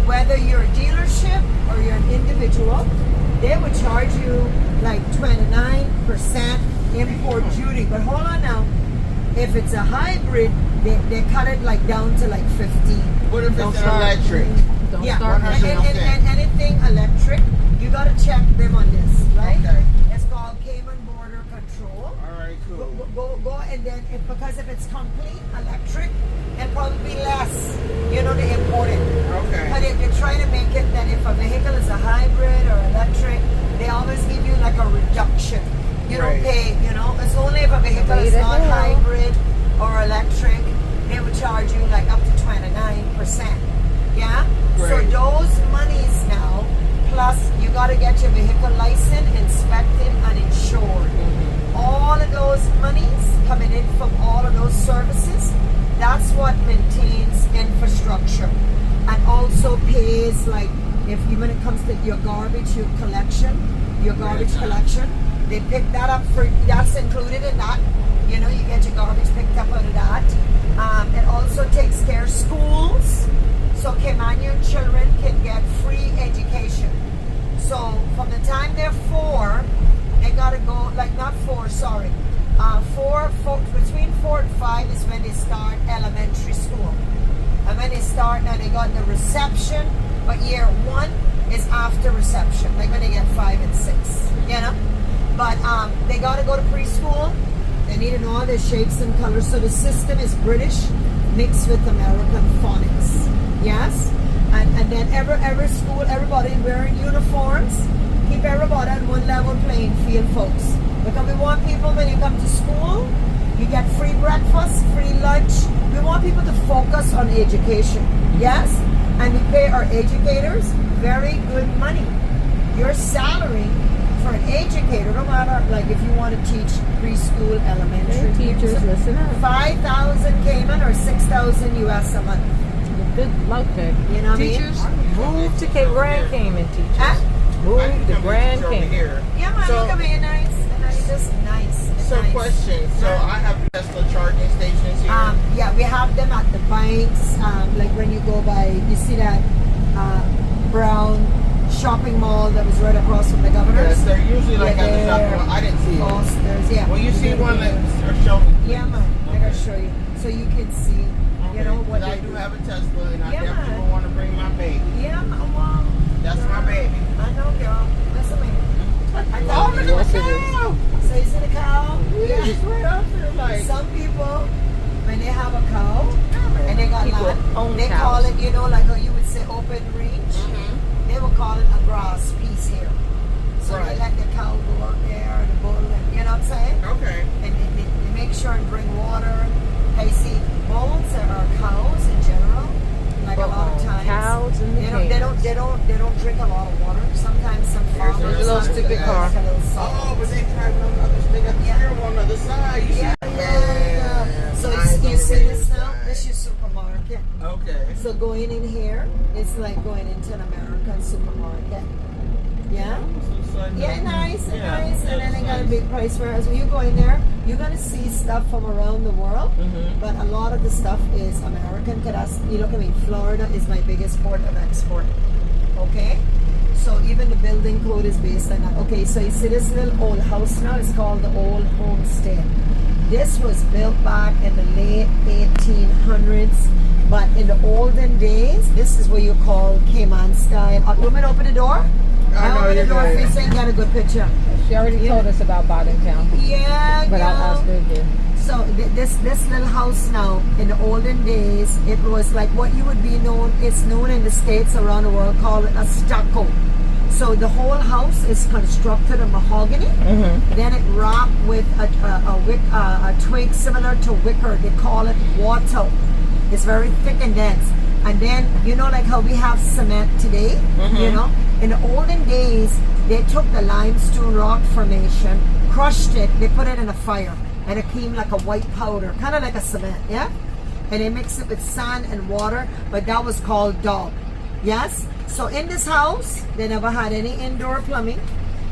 Whether you're a dealership or you're an individual, they would charge you like 29% import duty. But hold on now, if it's a hybrid, they cut it like down to like 15. What if it's an electric? Don't Yeah, start and, rushing. and anything electric, you gotta check them on this, right? Okay. It's called Cayman Border Control. Alright, cool. Go, and then because if it's complete electric, it'll probably be less, you know, to import it. Okay. But if you're trying to make it that if a vehicle is a hybrid or electric, they always give you like a reduction. You don't Right. pay, you know, it's only if a vehicle is not hybrid or electric, they would charge you like up to 29%. Yeah? So Right. those monies now, plus you got to get your vehicle license, inspected, and insured. All of those monies coming in from all of those services, that's what maintains infrastructure and also pays like if when it comes to your garbage, your garbage collection, they pick that up for that's included in that. You know, you get your garbage picked up out of that. It also takes care of schools, so Caymanian children can get free education. So from the time they're 4, they gotta go like not 4, sorry. Between 4 and 5 is when they start elementary school. And when they start now, they got the reception, but year 1 is after reception, like when they get 5 and 6, you know. But they got to go to preschool. They need to know all their shapes and colors. So the system is British mixed with American phonics. Yes, and then every school, everybody wearing uniforms. Keep everybody on one level playing field, folks. Because we want people when you come to school, you get free breakfast, free lunch. We want people to focus on education. Yes, and we pay our educators very good money. Your salary for an educator, no matter like if you want to teach preschool, elementary Teachers, listen up. 5,000 Cayman or 6,000 US a month. Good luck, Vic. You know what Teachers, I mean? move to Grand Cayman, teachers. Huh? Move to Grand over Cayman. here. Yeah, man, So- look at me, nice. And it's just nice. It's So nice. question. So I have Tesla charging stations here. Yeah, we have them at the banks. Like when you go by, you see that brown shopping mall that was right across from the governor's. Yes, they're usually like Yeah, at the they're shop. I didn't see it. Foster's, yeah. Well, you see one Yeah. or show me. Yeah, man. I gotta show you so you can see. You know what I they do do. have a Tesla, and I Yeah, definitely man. will want to bring my baby. Yeah, well. That's my baby. I know, girl. Listen to me. I Oh, know. look at the cow! So you see the cow? Yeah, it's right up there, like. Some people, when they have a cow and they got People land, own they cows. call it, you know, like how you would say open range. They will call it a grass piece here. So Right. they let the cow go out there, the bull, and, you know what I'm saying? Okay. And they make sure and bring water. Hey, see, bulls or cows in general, like a lot of times, Cows in the they don't drink a lot of water. Sometimes some farmers, a little stupid car. car. Oh, but they driving on the other. They got the Yeah. steering wheel on the other side. You Yeah, see? yeah. So Mine's you on the see right this now? side. This is your supermarket. Okay. So going in here, it's like going into an American supermarket. Yeah? Yeah, nice, and nice. And then they got a big price for it. So you go in there, you're gonna see stuff from around the world, but a lot of the stuff is American. Cause you look at me, Florida is my biggest port of export. Okay, so even the building code is based on that. Okay, so you see this little old house now. It's called the Old Homestead. This was built back in the late 1800s, but in the olden days, this is what you call Cayman style. Women, open the door. I open the door for you so you got a good picture. She already told us about Bottomtown. Yeah, But I'll still do. So this little house now, in the olden days, it was like what you would be known, it's known in the States around the world, called a stucco. So the whole house is constructed of mahogany. Then it wrapped with a twig similar to wicker. They call it wattle. It's very thick and dense. And then, you know, like how we have cement today, you know, in the olden days, they took the limestone rock formation, crushed it, they put it in a fire, and it came like a white powder, kind of like a cement, yeah? And they mix it with sand and water, but that was called daub, yes? So in this house, they never had any indoor plumbing.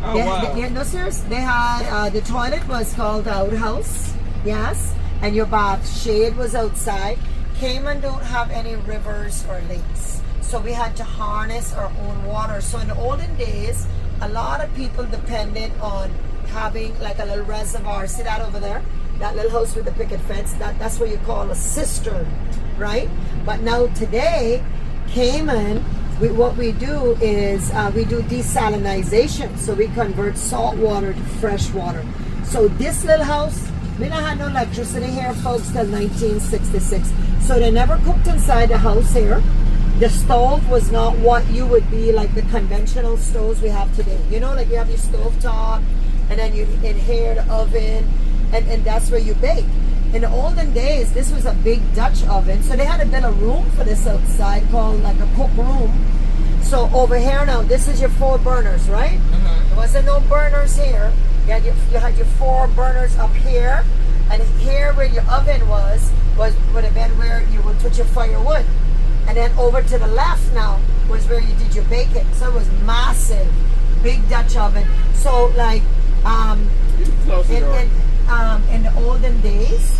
No, serious. They had, the toilet was called the outhouse, yes? And your bath shade was outside. Cayman don't have any rivers or lakes, so we had to harness our own water. So in the olden days, a lot of people depended on having like a little reservoir. See that over there? That little house with the picket fence, that's what you call a cistern, right? But now today, Cayman, what we do is we do desalinization. So we convert salt water to fresh water. So this little house, we not had no electricity here, folks, till 1966. So they never cooked inside the house here. The stove was not what you would be like the conventional stoves we have today. You know, like you have your stove top, and then you inhere the oven, and that's where you bake. In the olden days, this was a big Dutch oven, so they had to build a room for this outside called like a cook room. So over here now, this is your 4 burners, right? There wasn't no burners here. You had your 4 burners up here, and here where your oven would have been where you would put your firewood. And then over to the left now was where you did your baking. So it was massive, big Dutch oven. So like in the olden days,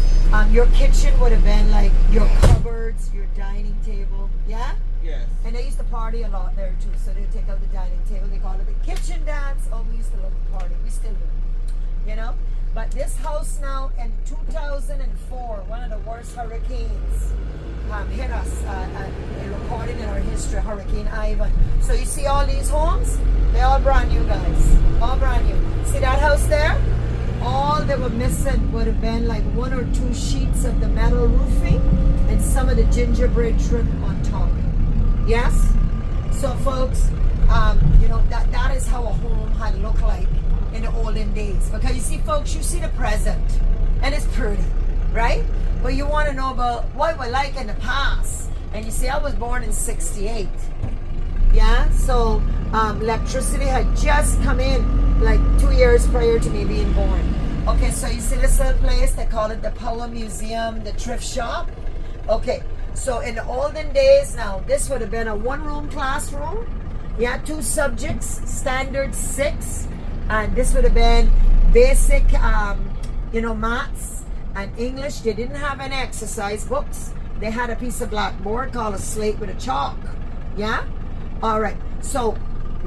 your kitchen would have been like your cupboards, your dining table, yeah? Yes. And they used to party a lot there too. So they'd take out the dining table, they call it the kitchen dance. Oh, we used to love to party. We still do, you know? But this house now in 2004, one of the worst hurricanes hit us, recorded in our history, Hurricane Ivan. So you see all these homes? They're all brand new, guys. All brand new. See that house there? All that were missing would have been like 1 or 2 sheets of the metal roofing and some of the gingerbread trim on top. Yes? So folks, you know, that is how a home had looked like in the olden days. Because you see, folks, you see the present, and it's pretty, right? But you want to know about what we're like in the past. And you see, I was born in 68. Yeah, so electricity had just come in like 2 years prior to me being born. Okay, so you see this little place, they call it the Power Museum, the thrift shop. Okay, so in the olden days now, this would have been a 1-room classroom. Yeah, 2 subjects, standard 6. And this would have been basic, you know, maths and English. They didn't have any exercise books. They had a piece of blackboard called a slate with a chalk. Yeah? All right. So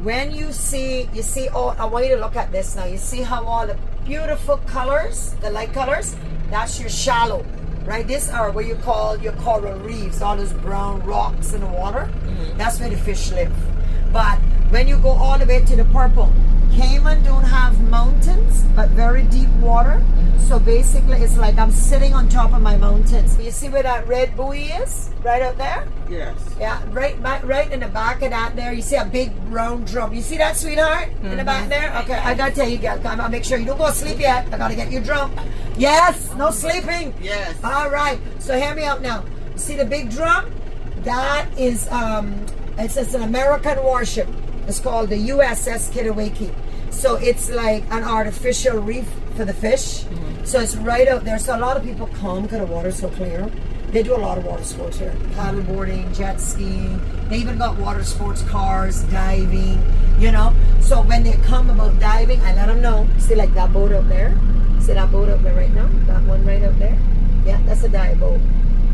when you see, oh, I want you to look at this now. You see how all the beautiful colors, the light colors, that's your shallow, right? These are what you call your coral reefs, all those brown rocks in the water. That's where the fish live. But when you go all the way to the purple, Cayman don't have mountains, but very deep water. So basically, it's like I'm sitting on top of my mountains. You see where that red buoy is? Right out there? Yes. Yeah, right in the back of that there, you see a big round drum. You see that, sweetheart? In the back there? Okay, I gotta tell you, girl, I'll make sure you don't go to sleep yet. I gotta get you drunk. Yes, no sleeping. Yes. All right, so hear me out now. You see the big drum? That is, it's an American warship. It's called the USS Kitawake. So it's like an artificial reef for the fish. So it's right out there. So a lot of people come because the water's so clear. They do a lot of water sports here. Paddle boarding, jet skiing. They even got water sports cars, diving, you know. So when they come about diving, I let them know. See like that boat out there? See that boat up there right now? That one right up there? Yeah, that's a dive boat.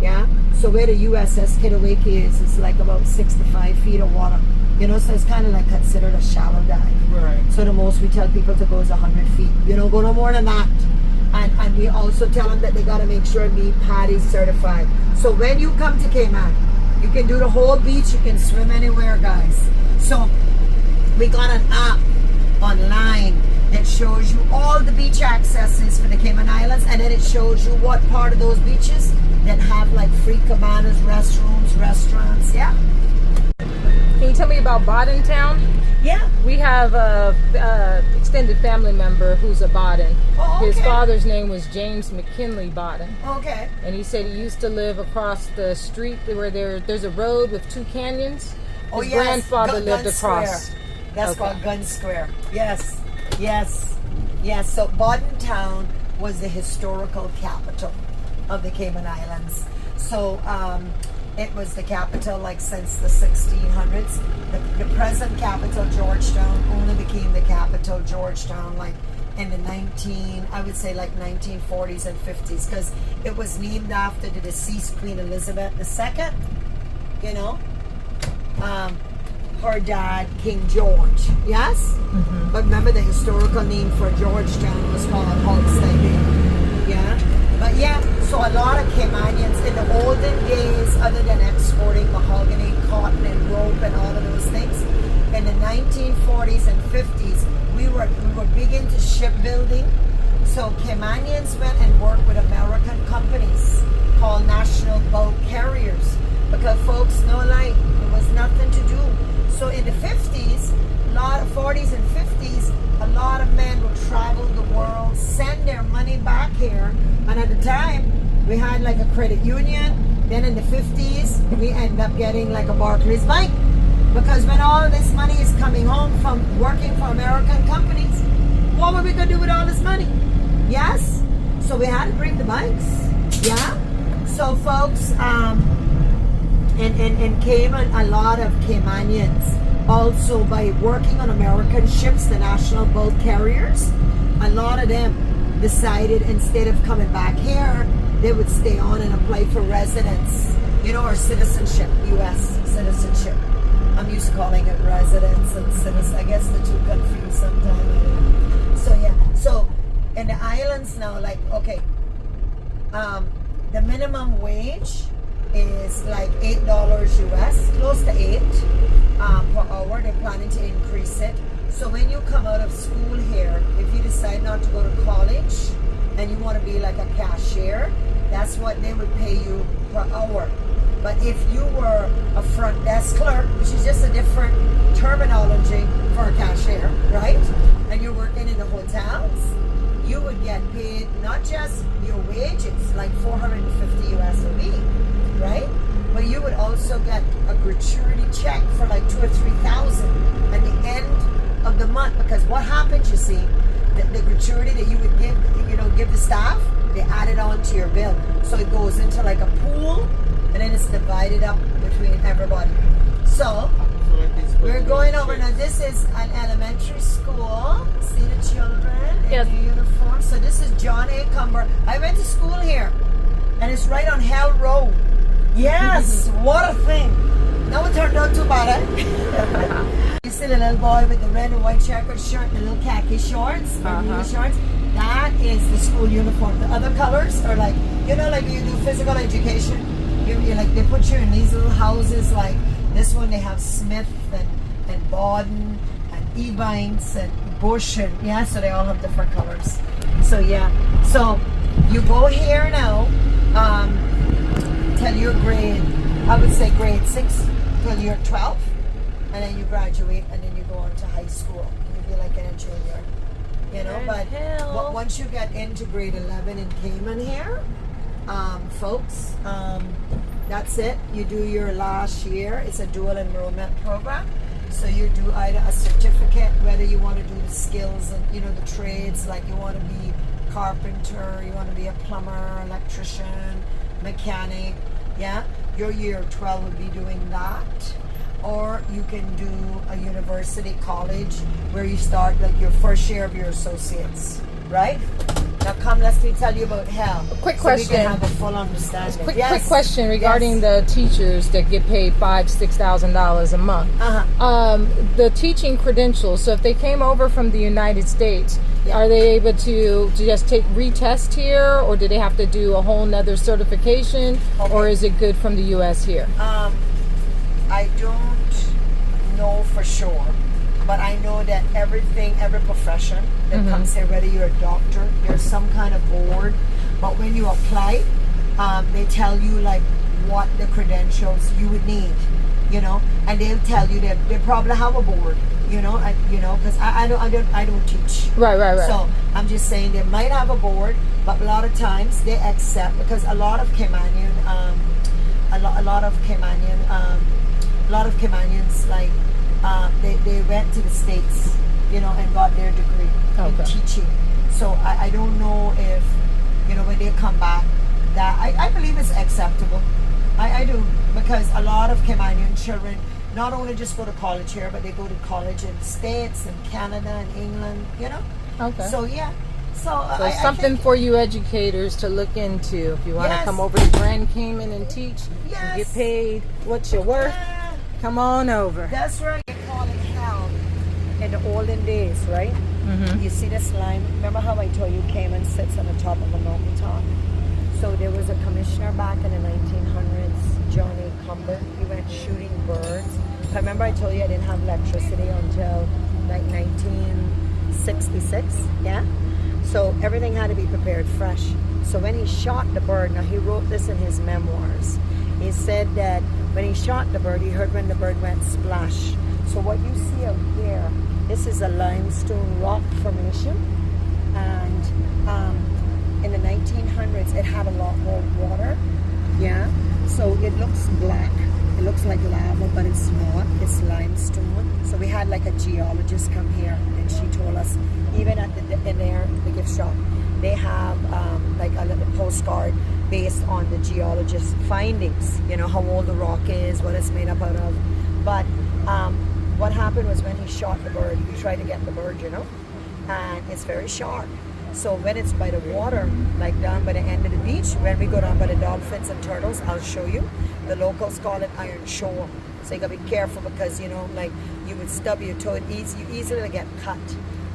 Yeah. So where the USS Kitawake is like about 6 to 5 feet of water. You know, so it's kind of like considered a shallow dive. Right. So the most we tell people to go is 100 feet. You don't go no more than that. And we also tell them that they got to make sure be PADI certified. So when you come to Cayman, you can do the whole beach. You can swim anywhere, guys. So we got an app online that shows you all the beach accesses for the Cayman Islands, and then it shows you what part of those beaches that have like free cabanas, restrooms, restaurants. Yeah. Can you tell me about Baden Town? Yeah. We have a extended family member who's a Baden. Oh, okay. His father's name was James McKinley Baden. Okay. And he said he used to live across the street where there's a road with 2 canyons. His grandfather lived Gun across. Square. That's called Gun Square. Yes. Yes. Yes. So Baden Town was the historical capital of the Cayman Islands. So it was the capital like since the 1600s. The present capital, Georgetown, only became the capital, Georgetown, like in the 1940s and 50s, because it was named after the deceased Queen Elizabeth II. You know, her dad, King George. Yes. Mm-hmm. But remember, the historical name for Georgetown was called Holstein. Yeah. But yeah, so a lot of Caymanians in the olden days, other than exporting mahogany, cotton, and rope and all of those things, in the 1940s and 50s, we were big into shipbuilding. So Caymanians went and worked with American companies called national bulk carriers, because folks know, like, there was nothing to do. So in the 50s, 40s and 50s, a lot of men would travel the world, send their money back here, and at the time, we had like a credit union. Then in the 50s, we end up getting like a Barclays Bank, because when all this money is coming home from working for American companies, what were we gonna do with all this money? Yes, so we had to bring the banks. Yeah, so folks, in Cayman, a lot of Caymanians also, by working on American ships, the national bulk carriers, a lot of them decided instead of coming back here, they would stay on and apply for residence, you know, or citizenship, U.S. citizenship. I'm used to calling it residence and citizen. I guess the two confuse sometimes. So yeah, so in the islands now, like, okay, the minimum wage is like $8 US, close to 8 per hour. They're planning to increase it. So when you come out of school here, if you decide not to go to college and you want to be like a cashier, that's what they would pay you per hour. But if you were a front desk clerk, which is just a different terminology for a cashier, right? And you're working in the hotels, you would get paid not just your wages, like $450 US a week, right? But you would also get a gratuity check for like $2,000 or $3,000 at the end of the month. Because what happens, you see, the gratuity that you would give the staff, they add it on to your bill. So it goes into like a pool, and then it's divided up between everybody. So we're going over now. This is an elementary school. See the children in their uniform. So this is John A. Cumber. I went to school here, and it's right on Hell Road. Yes, what a thing. Now it turned out too bad, eh? You see the little boy with the red and white checkered shirt and the little khaki shorts, or blue shorts? That is the school uniform. The other colors are like, you know, like you do physical education. You're like, they put you in these little houses, like this one they have Smith and Bawden and Ebanks and Bush, and yeah, so they all have different colors. So yeah, so you go here now, till you're grade, I would say grade 6 till you're 12, and then you graduate, and then you go on to high school. You'll be like a junior, you know. But once you get into grade 11 in Cayman here, folks, that's it. You do your last year. It's a dual enrollment program. So you do either a certificate, whether you want to do the skills and, you know, the trades, like you want to be carpenter, you want to be a plumber, electrician, mechanic, yeah? Your year 12 would be doing that. Or you can do a university college where you start like your first year of your associates, right? Now come, let me tell you about hell. Quick So question. we can have a full understanding. Quick question regarding Yes. the teachers that get paid $5,000-$6,000 a month. The teaching credentials. So if they came over from the United States, Yeah. are they able to just retest here, or do they have to do a whole nother certification, or is it good from the U.S. here? I don't know for sure, but I know that every profession that comes here, whether you're a doctor, there's some kind of board. But when you apply, they tell you like what the credentials you would need, you know, and they'll tell you that they probably have a board, you know, because I don't teach. Right. So I'm just saying they might have a board, but a lot of times they accept, because a lot of Caymanian, Caymanians like they went to the States, you know, and got their degree in teaching. So I don't know if, you know, when they come back, that I believe it's acceptable. I do, because a lot of Caymanian children not only just go to college here, but they go to college in the States and Canada and England, you know. Okay. So yeah. So It's something for you educators to look into. If you want to Yes. come over to Grand Cayman and teach, Yes. and get paid what you're worth, come on over. That's right. They call it hell in the olden days, right? You see this line? Remember how I told you Cayman sits on the top of a mountaintop? So there was a commissioner back in the 1900s, Johnny Cumber. He went shooting birds. I remember I told you I didn't have electricity until like 1966, yeah? So everything had to be prepared fresh. So when he shot the bird, now he wrote this in his memoirs. He said that when he shot the bird, he heard when the bird went splash. So what you see out there, this is a limestone rock formation. And in the 1900s, it had a lot more water. Yeah. So it looks black. It looks like lava, but it's not. It's limestone. So we had like a geologist come here, and she told us, even at the gift shop, they have like a little postcard based on the geologist's findings. You know, how old the rock is, what it's made up out of. But what happened was when he shot the bird, he tried to get the bird, you know, and it's very sharp. So when it's by the water, like down by the end of the beach, when we go down by the dolphins and turtles, I'll show you. The locals call it iron shore. So you gotta be careful, because, you know, like you would stub your toe, you easily get cut.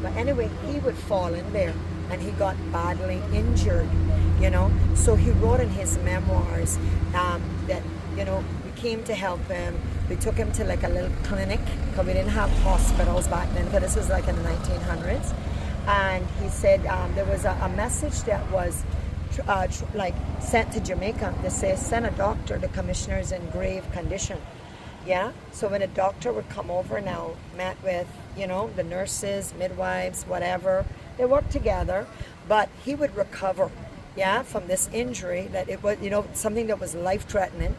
But anyway, he would fall in there, and he got badly injured, you know. So he wrote in his memoirs that, you know, we came to help him. We took him to like a little clinic, because we didn't have hospitals back then, but this was like in the 1900s. And he said there was a message that was like sent to Jamaica that says, send a doctor, the commissioner is in grave condition. Yeah. So when a doctor would come over now, met with, you know, the nurses, midwives, whatever, they worked together, but he would recover, yeah, from this injury, that it was, you know, something that was life-threatening.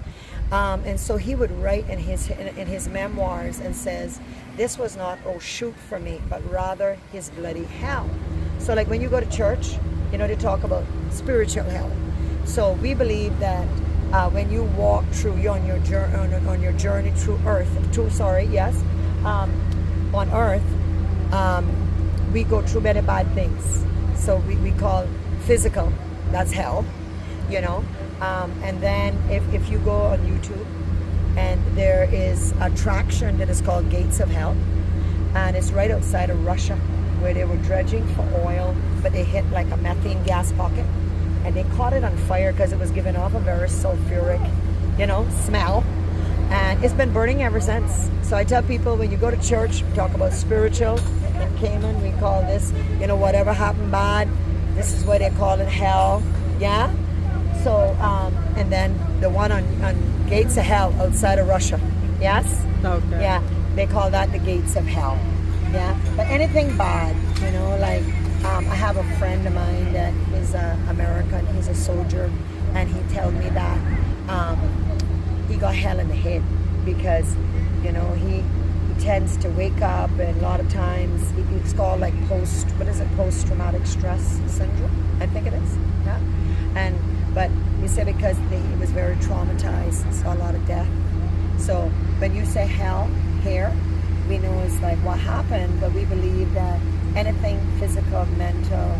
And so he would write in his memoirs and says, this was not, oh, shoot for me, but rather his bloody hell. So like when you go to church, you know, they talk about spiritual hell. So we believe that when you walk through, you're on your journey through earth, on earth, we go through many bad things. So we call physical, that's hell, you know. And then if you go on YouTube, and there is a attraction that is called Gates of Hell, and it's right outside of Russia, where they were dredging for oil, but they hit like a methane gas pocket, and they caught it on fire because it was giving off a very sulfuric, you know, smell, and it's been burning ever since. So I tell people, when you go to church, talk about spiritual. In Cayman, we call this, you know, whatever happened bad, this is what they call it, hell. Yeah. So and then the one on Gates of Hell outside of Russia. Yes. Okay. Yeah, they call that the Gates of Hell. Yeah. But anything bad, you know, like I have a friend of mine that is American. He's a soldier, and he told me that he got hell in the head because, you know, he tends to wake up, and a lot of times it's called like post-traumatic stress syndrome, I think it is. Yeah. But he said because he was very traumatized, saw a lot of death. So when you say hell here, we know it's like what happened, but we believe that anything physical, mental,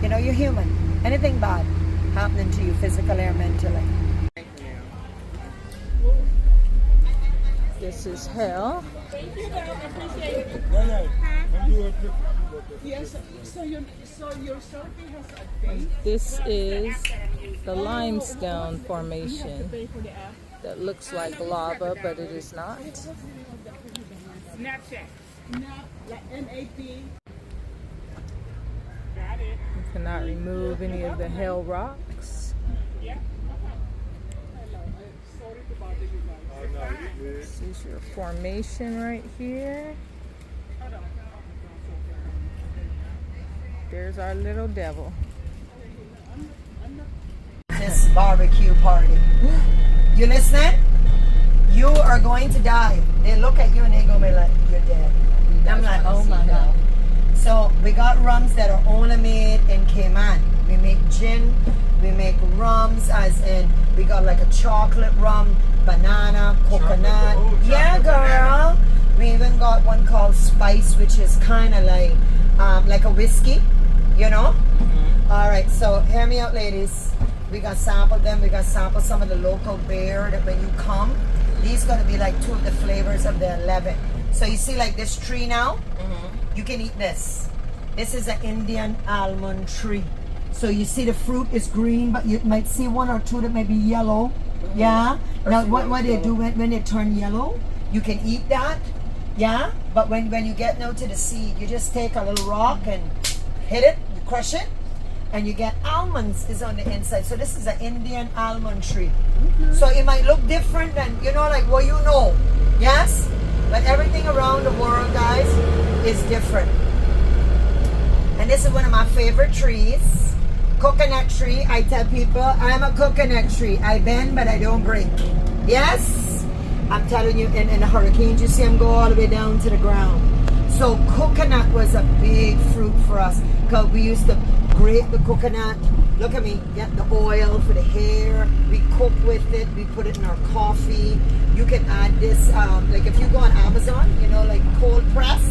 You know, you're human. Anything bad happening to you physically or mentally. This is hell. This is the limestone formation that looks like lava, but it is not. Snapchat. You cannot remove any of the hell rocks. This is your formation right here. There's our little devil. This barbecue party. You listening? You are going to die. They look at you and they go be like, you're dead. I'm like, oh my God. So we got rums that are only made in Cayman. We make gin, we make rums, as in we got like a chocolate rum, banana, coconut. Yeah, girl. We even got one called Spice, which is kind of like a whiskey, you know? All right, so hear me out, ladies. We got sampled them. We got sampled some of the local beer that when you come, these going to be like 2 of the flavors of the 11. So you see like this tree now? You can eat this. This is an Indian almond tree. So you see the fruit is green, but you might see 1 or 2 that may be yellow. Yeah? Now what they do when they turn yellow, you can eat that. Yeah? But when you get now to the seed, you just take a little rock and hit it, you crush it, and you get almonds is on the inside. So this is an Indian almond tree. So it might look different than, you know, like what you know. Yes? But everything around the world, guys, is different. And this is one of my favorite trees. Coconut tree. I tell people, I'm a coconut tree. I bend, but I don't break. Yes? I'm telling you, in the hurricanes, you see them go all the way down to the ground. So coconut was a big fruit for us because we used to grate the coconut. Look at me, get the oil for the hair. We cook with it. We put it in our coffee. You can add this, like if you go on Amazon, you know, like cold press,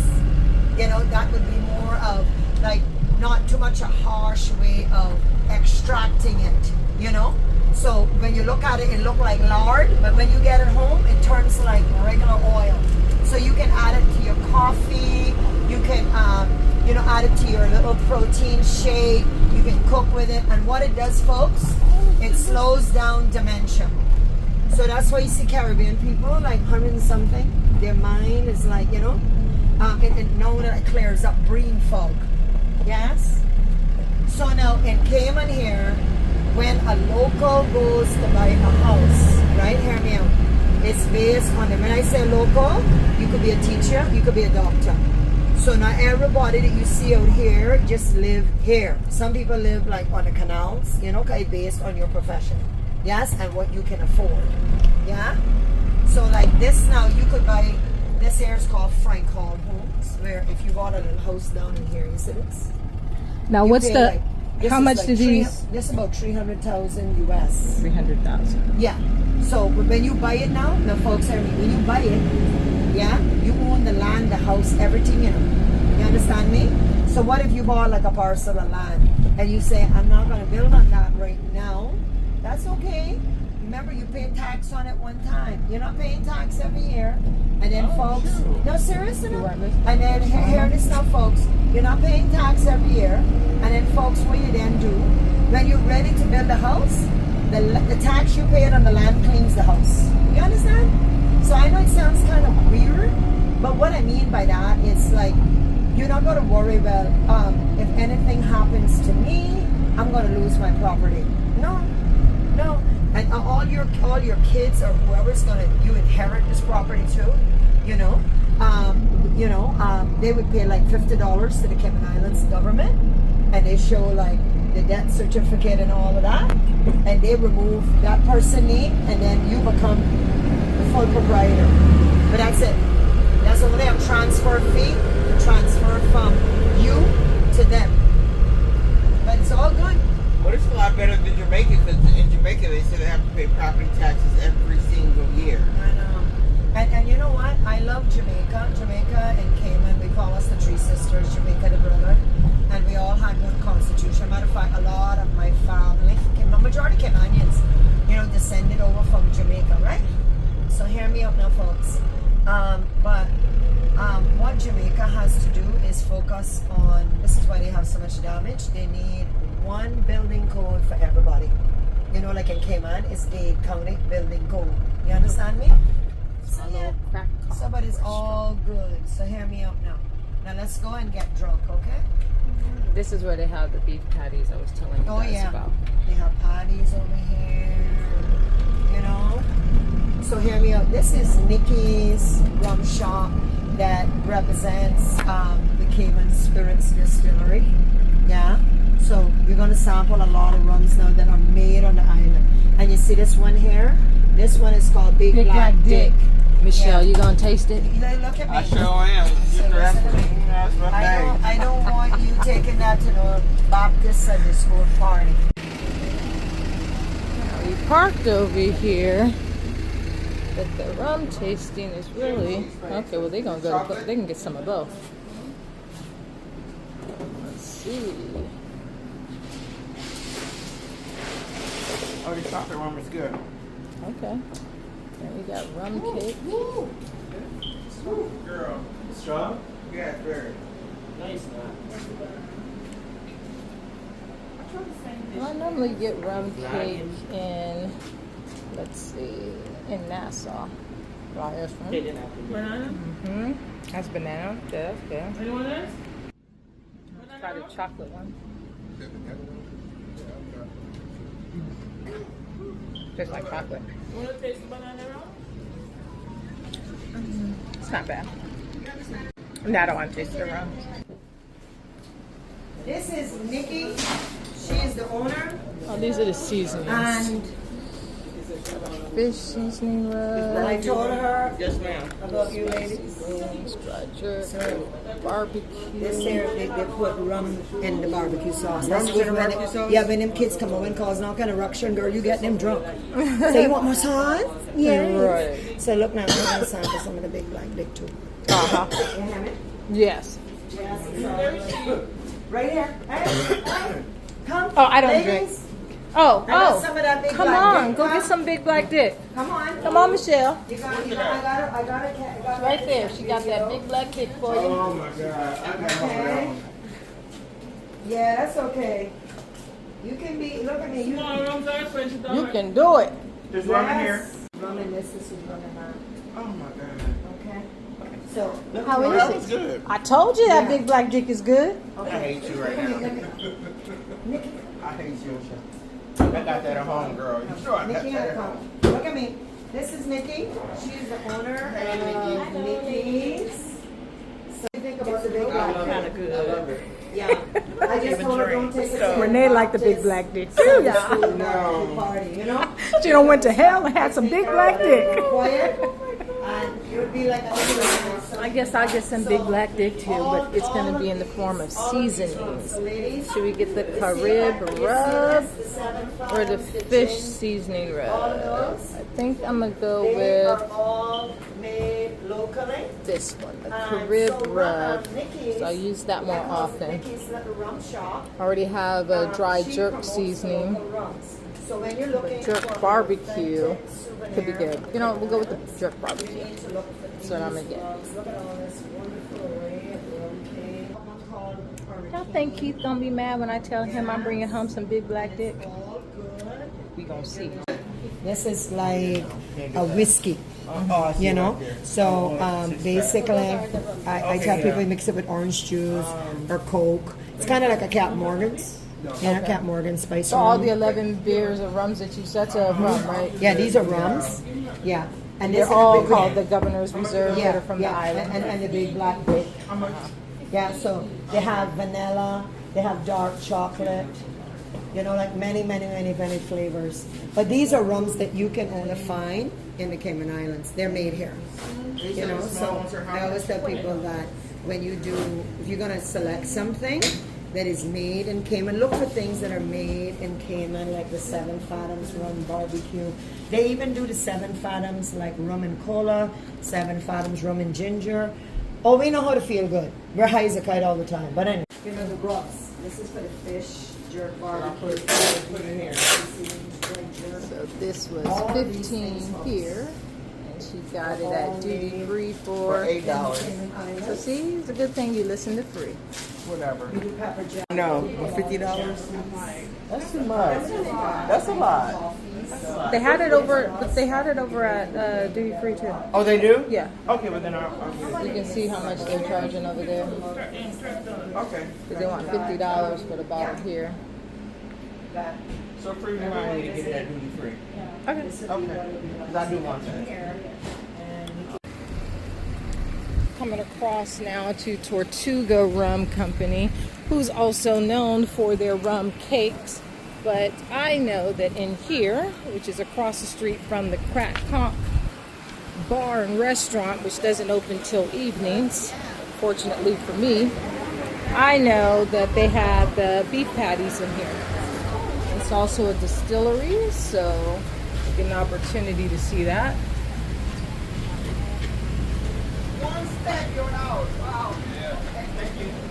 you know, that would be more of like not too much a harsh way of extracting it, you know. So when you look at it, it looks like lard, but when you get it home, it turns like regular oil. So you can add it to your coffee. You can, you know, add it to your little protein shake. You can cook with it. And what it does, folks, it slows down dementia. So that's why you see Caribbean people, like 100 and something, their mind is like, you know, and know that it clears up brain fog. Yes? So now in Cayman here, when a local goes to buy a house, right, hear me out, it's based on them. When I say local, you could be a teacher, you could be a doctor. So not everybody that you see out here just live here. Some people live like on the canals, you know, okay, based on your profession. Yes, and what you can afford. Yeah? So like this now, you could buy, this here is called Frank Hall Homes, where if you bought a little house down in here, you see this? Now, what's the, how much did these? This is about 300,000 US. 300,000. Yeah. So when you buy it now, folks, when you buy it, yeah, you own the land, the house, everything, you know. You understand me? So what if you bought like a parcel of land and you say, I'm not going to build on that right now? That's okay. Remember, you pay tax on it one time. You're not paying tax every year. And then, folks, no, seriously, no. And then, hear this now, folks. You're not paying tax every year. And then, folks, what you then do, when you're ready to build a house, the tax you paid on the land cleans the house. You understand? So I know it sounds kind of weird, but what I mean by that is like, you're not going to worry, well, if anything happens to me, I'm going to lose my property. No. And all your kids or whoever's gonna, you inherit this property too, you know, they would pay like $50 to the Cayman Islands government, and they show like the death certificate and all of that, and they remove that person name, and then you become the full proprietor. But that's it. That's only a transfer fee to transfer from you to them. But it's all good. But it's a lot better than Jamaica, because in Jamaica they say they have to pay property taxes every single year. I know. And you know what? I love Jamaica. Jamaica and Cayman, we call us the Three Sisters, Jamaica the brother. and we all had good constitution. Matter of fact, a lot of my family, the majority Caymanians, you know, descended over from Jamaica, right? So hear me out now, folks. What Jamaica has to do is focus on, this is why they have so much damage. They need one building code for everybody. You know, like in Cayman, it's the county building code. You understand me? So, yeah. So, but it's all good. So hear me out now. Now let's go and get drunk, okay? This is where they have the beef patties I was telling you guys about. They have patties over here, you know. So hear me out. This is Nikki's rum shop that represents the Cayman Spirits Distillery. Yeah. So you're gonna sample a lot of rums now that are made on the island. And you see this one here? This one is called Big Black Dick. Michelle, you gonna taste it? Look at me. I sure am. So That's my thing. I don't want you taking that to the Baptist Sunday school party. We parked over here, but the rum tasting is really okay. Well, they can get some of both. Let's see. Oh, the chocolate rum is good. Okay. And we got rum cake. Girl. Strong? Yeah, it's very. Nice, man. Well, I normally get rum cake in, let's see, in Nassau. Right, that's one. Banana? Mm-hmm. That's banana. Yeah, that's good. Anyone else? Let's try the chocolate one. Tastes like chocolate. You want to taste the banana rum? It's not bad. No, I don't want to taste the rum. This is Nikki. She is the owner. Oh, these are the seasonings. And Fish seasoning rub. I told her Yes, ma'am. about you ladies. Dry jerk. Barbecue. This here, they put rum in the barbecue sauce. Rum That's in the when barbecue sauce? Yeah, when them kids come over and causing all kind of ruction, girl, you get them drunk. So you want more sauce? Yeah. Right. So look now, I'm gonna sample some of the Big Black Dick too. Uh-huh. You have it? Yes. Yes. Right here. Hey, come. Oh, I don't ladies. drink. Oh, I got some of that Big come Black on. Dick. Go get some big black dick. Come on. Come on, Michelle. I got it. Right there. She got that big black dick for you. Oh my God. I got home Okay. Yeah, that's okay. You can be, look at me. You Small rums are $20. You can do it. There's rum in here. Rum in this is rum in that. Oh my God. Okay. So, look How That is was it? good. I told you that big black dick is good. I hate you right now. Nikki, I hate you. I got that at home, girl. You sure I got Nikki, that at come. home? Look at me. This is Nikki. She's the owner of Nikki's. So, what do you think about the big black dick? Kind of good. Yeah. I just told her don't take it to Renee liked the big black dick too, y'all. no. Party, you know? She done went to hell and had some big black dick. Quiet. And it would be like I guess I'll get some big black dick too, but it's going to be in the form of seasonings. Should we get the Carib rub or the fish seasoning rub? I think I'm going to go They are with all made locally. this one, the And Carib so rub. Nikki's, So I use that more often. Nikki's little rum shop. I already have a dry She jerk promotes seasoning. local rums. So when you're looking Jerk for barbecue authentic could be souvenir, good. You know, we'll go with the jerk barbecue. you need to look for That's what I'm going to these get. rums. Look at all this wonderful array of rum cake. One called Y'all think Keith gonna be mad when I tell him I'm bringing home some big black dick? all good. We gonna see. This is like a whiskey, you know. So basically, I tell people you mix it with orange juice or Coke. It's kind of like a Cap Morgan's. Yeah, Cap Morgan spice So all rum. the 11 beers or rums that you said to rum, right? Yeah, these are rums. Yeah, and They're this all is called the Governor's Reserve that yeah, are from the yeah, island. and the Big Black Dick. Yeah, so they have vanilla, they have dark chocolate, you know, like many flavors. But these are rums that you can only find in the Cayman Islands. They're made here. You know, so I always tell people that when you do, if you're gonna select something that is made in Cayman, look for things that are made in Cayman, like the 7 Fathoms rum barbecue. They even do the 7 Fathoms like rum and cola, 7 Fathoms rum and ginger. Oh, we know how to feel good. We're high as a kite all the time. But anyway. You know the broths. This is for the fish, jerk bar. Put it in here. So this was 15 here, and she got it at duty free for $8. So see, it's a good thing you listen to free. Whatever. No, for $50? That's too much. That's a lot. They had it over, but they had it over at duty free too. Oh, they do? Yeah. Okay, but then I'll You can see how much they're charging over there. okay. Because they want $50 for the bottle here. So free remind me to get it at duty free. Okay. Okay. Because I do want that. Coming across now to Tortuga Rum Company, who's also known for their rum cakes. But I know that in here, which is across the street from the Crack Conch Bar and Restaurant, which doesn't open till evenings, fortunately for me, I know that they have the beef patties in here. It's also a distillery, so you get an opportunity to see that.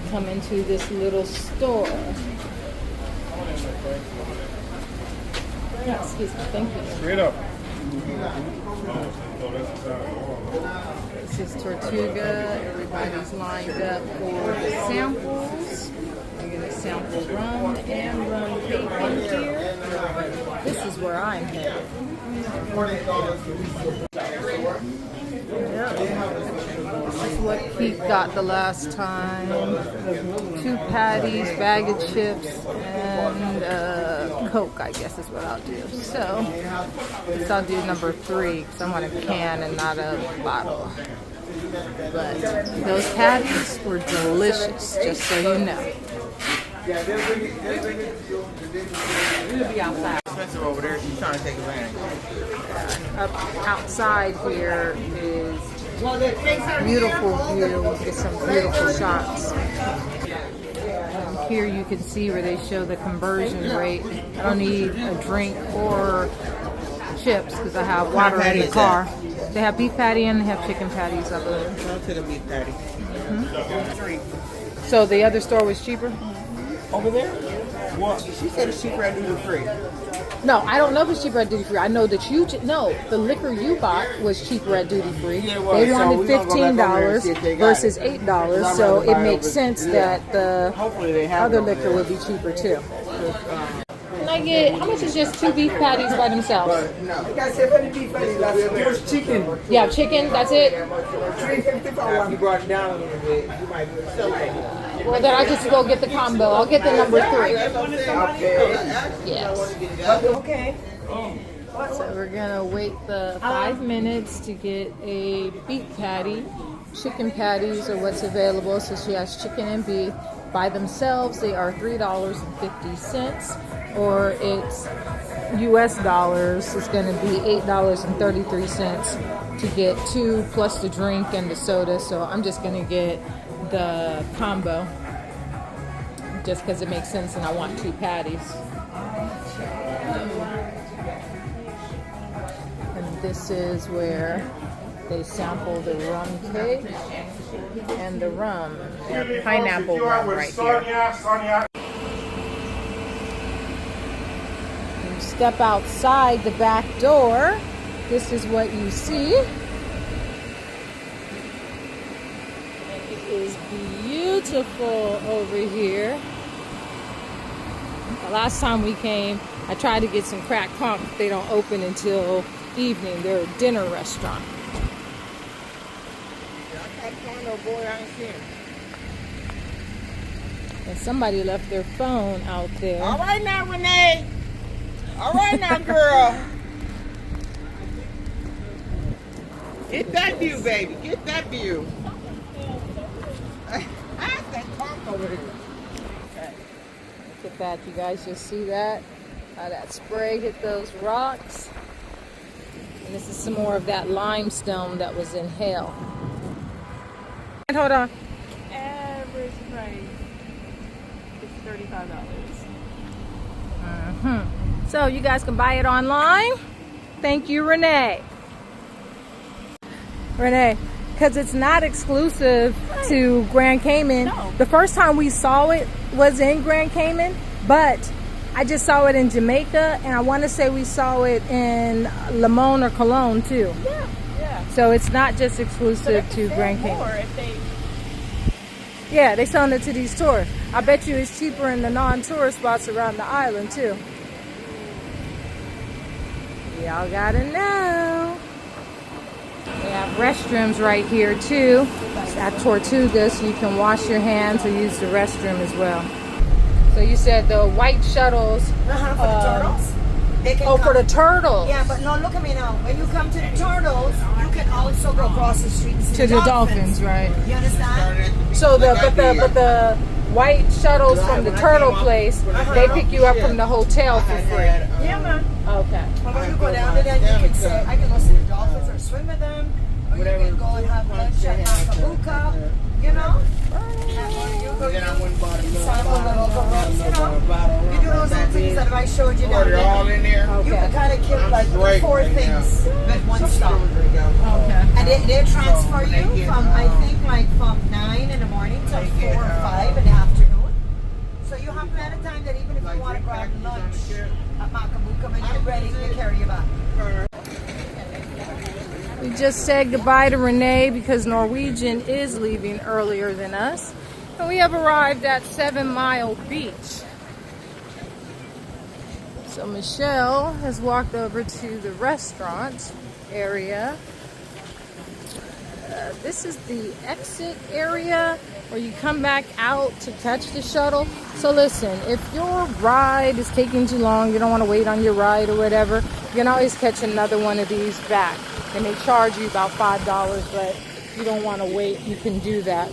Come into this little store. Excuse me, thank you. Straight up. This is Tortuga. Everybody's lined up for the samples. We're going to sample rum and rum cake in here. This is where I'm headed. Yep. This is what Keith got the last time. 2 patties, bag of chips, and Coke, I guess is what I'll do. So, I guess I'll do number 3 because I want a can and not a bottle. But those patties were delicious, just so you know. We'll be outside. Expensive over there. She's trying to take advantage. Up outside here is beautiful view. Get some beautiful shots. Here you can see where they show the conversion rate. I don't need a drink or chips because I have water in the car. They have beef patty and they have chicken patties, I believe. I'll take a beef patty. So the other store was cheaper? Over there? Well, she said it's cheaper at duty free. No, I don't know if it's cheaper at duty free. I know that the liquor you bought was cheaper at duty free. Yeah, it was. They So wanted we gonna go back over there and see if they $15 got versus it. $8, so it makes sense that the Hopefully they have other it over liquor there. would be cheaper too. Can I get, how much is just 2 beef patties by themselves? You guys have any beef patties? There's chicken. Yeah, chicken, that's it? $3.50 for If you brought it down a little bit, you might be able to sell it. Well, then I'll just go get the combo. I'll get the number 3. Yes. Okay. So we're gonna wait the 5 minutes to get a beef patty. Chicken patties are what's available. So she has chicken and beef. By themselves, they are $3.50, or it's US dollars. It's gonna be $8.33 to get 2 plus the drink and the soda. So I'm just gonna get the combo just because it makes sense and I want 2 patties. And this is where they sample the rum cake and the rum. They have pineapple rum right here. You step outside the back door. This is what you see. It is beautiful over here. The last time we came, I tried to get some Crack Conch. They don't open until evening. They're a dinner restaurant. And somebody left their phone out there. All right now, Renee. All right now, girl. Get that view, baby. Get that view. Look at that. You guys just see that? How that spray hit those rocks. And this is some more of that limestone that was in hail. Hold on. Average price is $35. So you guys can buy it online. Thank you, Renee. Renee, because it's not exclusive to Grand Cayman. No. The first time we saw it was in Grand Cayman, but I just saw it in Jamaica, and I want to say we saw it in Limon or Cologne too. Yeah. Yeah. So it's not just So they exclusive can to sell Grand more Cayman. if they. Yeah, they selling it to these tourists. I bet you it's cheaper in the non-tourist spots around the island too. Y'all gotta know. We have restrooms right here too at Tortuga, so you can wash your hands or use the restroom as well. So you said the white shuttles. For the turtles. They can Oh, for the come. turtles. Yeah, but no, look at me now. When you come to the turtles, you can also go across the street and see To the dolphins, right? You understand? So but the white shuttles from the turtle place, they pick you up from the hotel for free. Yeah, man. Okay. But when you go down there, then you can say, I can go see the dolphins or swim with them, or you can go and have lunch at Macabuca, you know? Then I went and bought another Sample the bottle. local rooms, you know? You do those little things that I showed you down They're all there. in there. You can kind of kill like Great. 4 things with one stop. Okay. And they transfer you from, I think, like from 9 in the morning till 4 or 5 in the afternoon. So you have plenty of time that even if you want to grab lunch at Macabuca, when you're ready, they carry you back. We just said goodbye to Renee because Norwegian is leaving earlier than us. And we have arrived at 7 Mile Beach. So Michelle has walked over to the restaurant area. This is the exit area where you come back out to catch the shuttle. So listen, if your ride is taking too long, you don't want to wait on your ride or whatever, you can always catch another one of these back. And they charge you about $5, but if you don't want to wait, you can do that.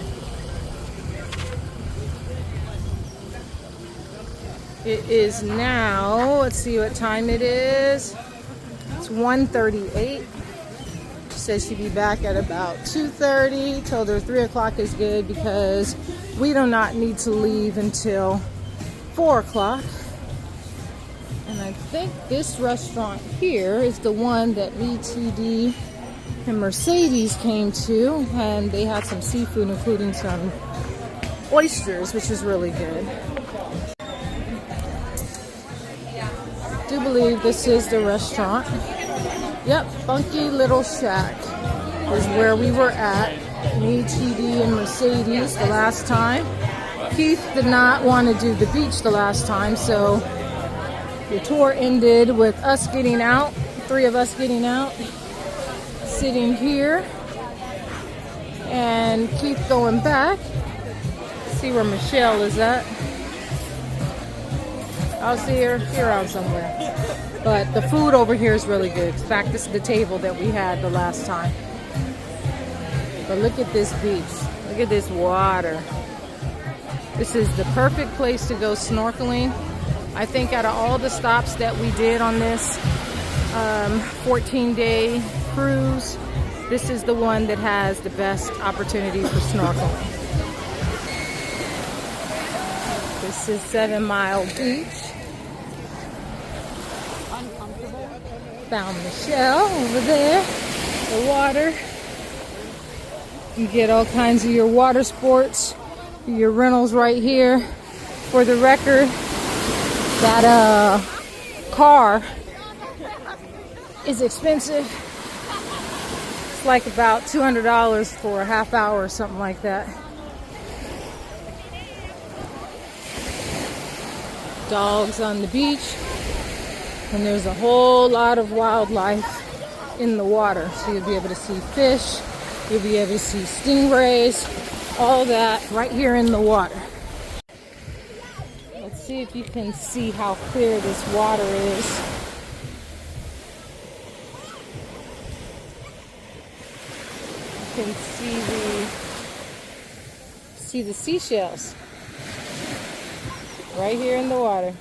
It is now, let's see what time it is. It's 1:38. She says she'll be back at about 2:30. Told her 3 o'clock is good because we do not need to leave until 4 o'clock. And I think this restaurant here is the one that VTD and Mercedes came to, and they had some seafood, including some oysters, which is really good. I do believe this is the restaurant. Yep, Funky Little Shack is where we were at. Me, TD, and Mercedes the last time. Keith did not want to do the beach the last time, so the tour ended with us getting out, 3 of us getting out, sitting here, and Keith going back. See where Michelle is at. I'll see her around somewhere. But the food over here is really good. In fact, this is the table that we had the last time. But look at this beach. Look at this water. This is the perfect place to go snorkeling. I think out of all the stops that we did on this 14-day cruise, this is the one that has the best opportunity for snorkeling. This is 7 Mile Beach. Found Michelle over there. The water. You get all kinds of your water sports, your rentals right here. For the record, that car is expensive. It's like about $200 for a half hour or something like that. Dogs on the beach, and there's a whole lot of wildlife in the water. So you'll be able to see fish, you'll be able to see stingrays, all that right here in the water. Let's see if you can see how clear this water is. You can see the seashells right here in the water.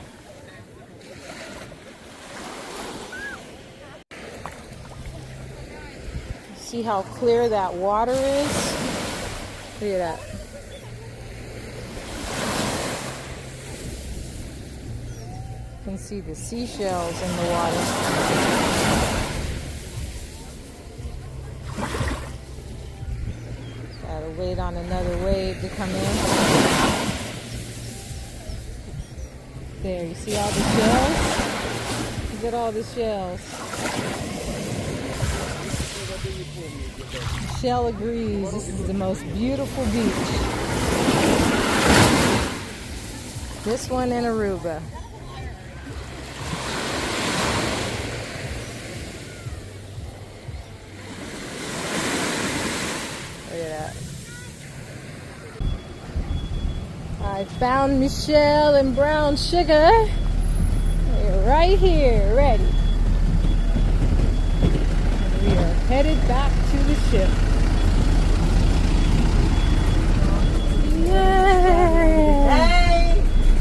See how clear that water is? Look at that. You can see the seashells in the water. wait on another wave to come in. There, you see all the shells? Look at all the shells. Shell agrees. This is the most beautiful beach. This one in Aruba. Look at that. I found Michelle and Brown Sugar. They're right here, ready. And we are headed back to the ship.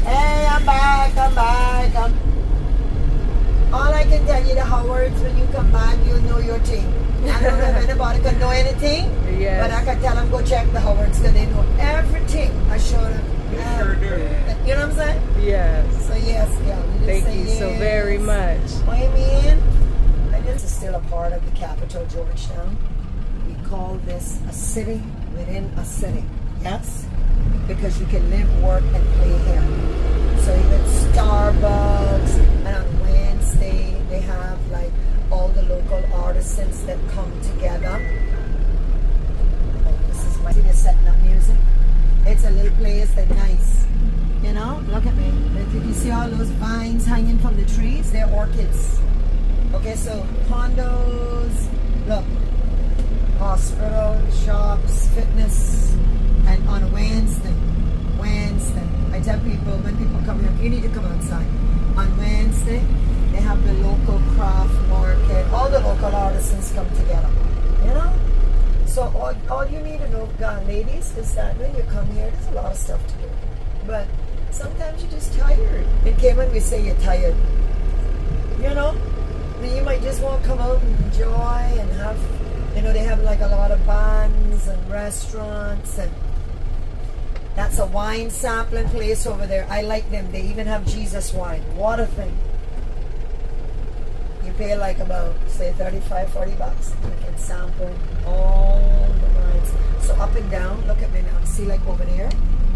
Hey, I'm back. All I can tell you, the Howards, when you come back, you'll know your thing. I don't know if anybody can know anything, Yes. but I can tell them go check the Howards because they know everything. I showed them. You sure do. You know what I'm saying? Yes. So yes, yeah. We just Thank say you so very much. What you mean? And this is still a part of the capital, Georgetown. We call this a city within a city. Yes? Because you can live, work, and play here. So even Starbucks, and on Wednesday they have like all the local artisans that come together. Oh, this is my they're setting up music. It's a little place that's nice. You know, look at me. You see all those vines hanging from the trees? They're orchids. Okay, so condos, look, hospital, shops, fitness, and on Wednesday, I tell people, when people come here, you need to come outside. On Wednesday, they have the local craft market, all the local artisans come together, you know? So all you need to know, ladies, is that when you come here, there's a lot of stuff to do. But sometimes you're just tired. In Cayman, we say you're tired. You know? I mean, you might just want to come out and enjoy and have, you know, they have like a lot of bars and restaurants, and that's a wine sampling place over there. I like them. They even have Jesus wine. What a thing. You pay like about, say, $35, $40. You can sample all the wines. So up and down, look at me now. See, like over there,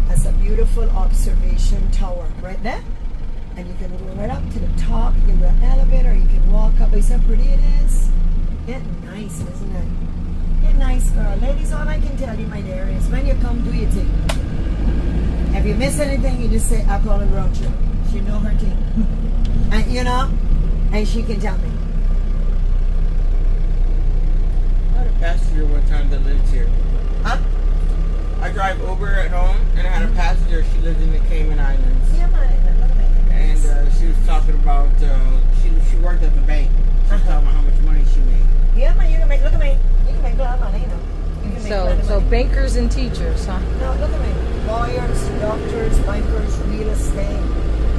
that's a beautiful observation tower right there. And you can go right up to the top. You can go an elevator. You can walk up. You see how pretty it is? It's nice, isn't it? It's nice, girl. Ladies, all I can tell you, my dear, is when you come, do your thing. If you miss anything, you just say, I call her Groucho. She know her thing. And you know, and she can tell me. I had a passenger one time that lived here. Huh? I drive Uber at home, and I had a passenger. She lived in the Cayman Islands, Yeah, man. and she was talking about she worked at the bank. She was talking about how much money she made. Yeah, man. You can make. Look at me. You can make a lot of money, you know. You can make plenty of So money. bankers and teachers, huh? No, look at me. Lawyers, doctors, bankers, real estate.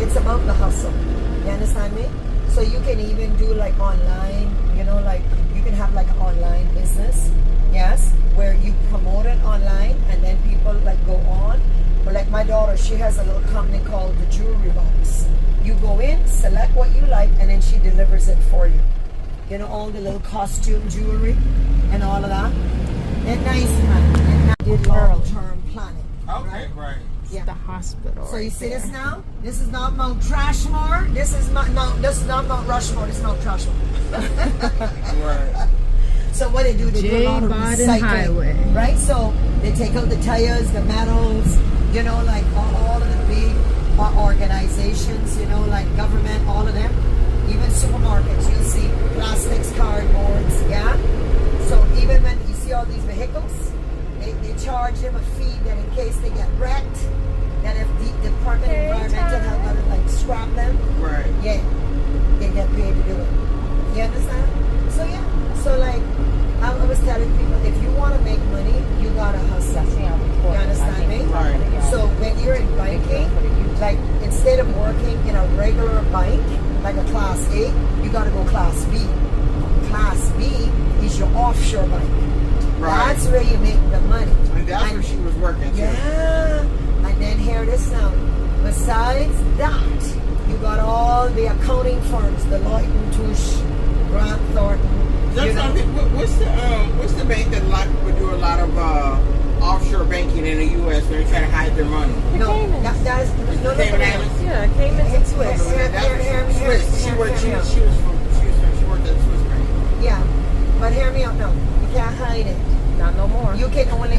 It's about the hustle. You understand me? So you can even do like online, you know, like you can have like an online business, yes, where you promote it online and then people like go on. But like my daughter, she has a little company called the Jewelry Box. You go in, select what you like, and then she delivers it for you. You know, all the little costume jewelry and all of that. It's nice, man. And I did long-term planning. Okay, right. Yeah. The hospital. So you see this now? This is not Mount Trashmore. This is not Mount Rushmore. This is Mount Trashmore. Right. So what they do, they do a lot of J. Baden recycling, Highway. right? So they take out the tires, the metals, you know, like all of the big organizations, you know, like government, all of them, even supermarkets. You'll see plastics, cardboards, yeah. So even when you see all these vehicles, they charge them a fee that in case they get wrecked, that if the Department of Environmental have got to like scrap them, Right. yeah, they get paid to do it. You understand? So yeah, so like I was telling people, if you want to make money, you gotta hustle. You understand me? Right. So when you're in biking, like instead of working in a regular bike, like a Class A, you gotta go Class B. Class B is your offshore bike. Right. That's where you make the money. And that's where she was working too. Yeah. And then hear this now. Besides that, you got all the accounting firms, the Deloitte & Touche, Grant Thornton. That's something. What's the bank that a lot of people do a lot of offshore offshore banking in the U.S. They're trying to hide their money. No, Caymans. that is no. Cayman Islands? Yeah, Caymans and Swiss. Swiss. She worked at Swiss bank. Yeah, but hear me out now. You can't hide it. Not no more. You can only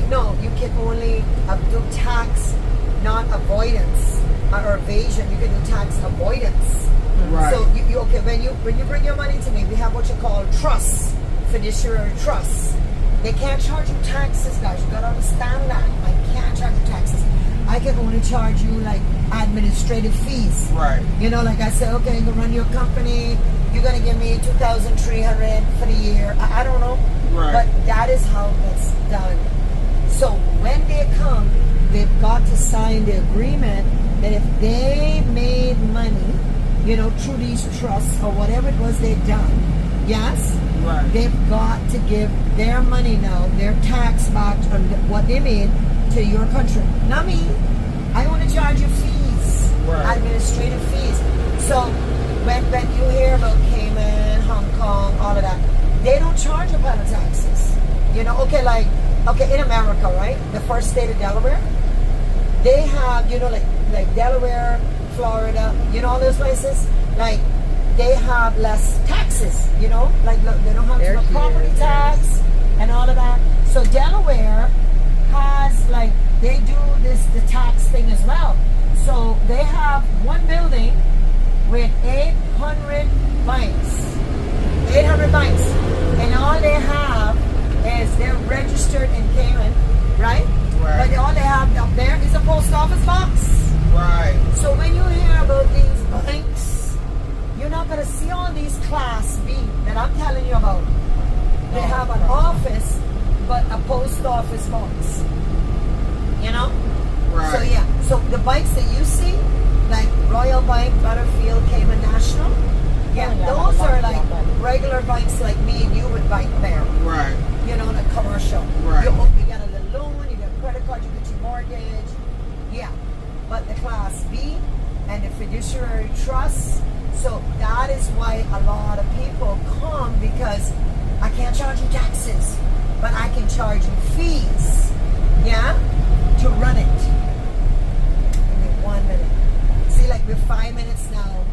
do tax, not avoidance or evasion. You can do tax avoidance. Right. So you okay when you bring your money to me, we have what you call trusts, fiduciary trusts. They can't charge you taxes, guys. You gotta understand that. I can't charge you taxes. I can only charge you like administrative fees. Right. You know, like I say, okay, you run your company. You're gonna give me $2,300 for the year. I don't know. Right. But that is how it's done. So when they come, they've got to sign the agreement that if they made money, you know, through these trusts or whatever it was they've done, yes, Right. they've got to give their money now, their tax back on what they made to your country. Not me. I want to charge you fees, Right. administrative fees. So when you hear about Cayman, Hong Kong, all of that, they don't charge a lot of taxes. You know, okay, in America, right? The first state of Delaware, they have, you know, like Delaware, Florida, you know, all those places, like they have less taxes, you know, like they don't have They're the property huge. tax and all of that. So Delaware has like, they do the tax thing as well. So they have one building with 800 banks. 800 banks. And all they have is they're registered in Cayman, right? Right. But all they have up there is a post office box. Right. So when you hear about these banks, you're not going to see all these Class B that I'm telling you about. They have an office, but a post office box. You know? Right. So yeah, so the banks that you see, like Royal Bank, Butterfield, Cayman National, yeah, those are like regular banks like me and you would bank there. Right. You know, like commercial. Right. You get a little loan, you get a credit card, you get your mortgage. Yeah. But the Class B and the fiduciary trust, so that is why a lot of people come, because I can't charge you taxes, but I can charge you fees, yeah, to run it. Give me 1 minute. See, like we're 5 minutes now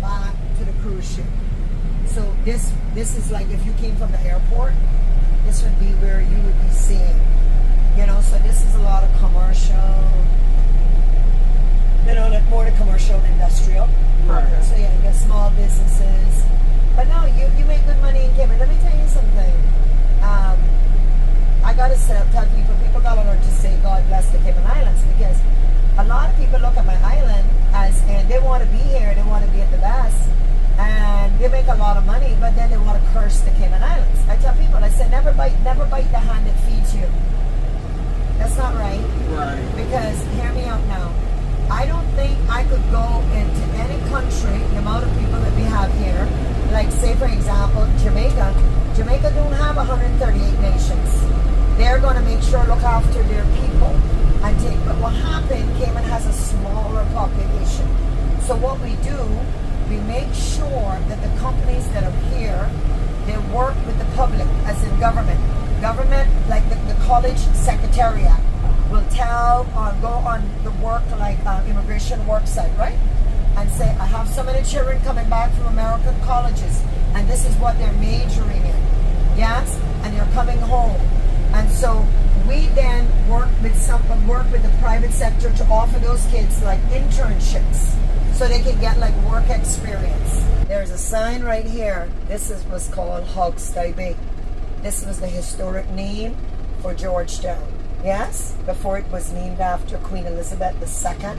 back to the cruise ship. So this is like if you came from the airport, this would be where you would be seeing, you know, so this is a lot of commercial, you know, like more the commercial, industrial. Right. So yeah, you got small businesses. But no, you make good money in Cayman. Let me tell you something. I gotta tell people gotta learn to say God bless the Cayman Islands, because a lot of people look at my island and they want to be here, they want to be at the best, and they make a lot of money, but then they want to curse the Cayman Islands. I tell people, I say never bite the hand that feeds you. That's not right. Right. Because hear me out now. I don't think I could go into any country, the amount of people that we have here, like say for example, Jamaica. Jamaica don't have 138 nations. They're going to make sure look after their people and take. But what happened? Cayman has a smaller population. So what we do, we make sure that the companies that are here, they work with the public, as in government. Government, like the college secretariat, will tell or go on the work like immigration work site, right? And say, I have so many children coming back from American colleges, and this is what they're majoring in. Yes? And they're coming home. And so we then work with the private sector to offer those kids like internships, so they can get like work experience. There's a sign right here. This was called Hogstay Bay. This was the historic name for Georgetown. Yes, before it was named after Queen Elizabeth II,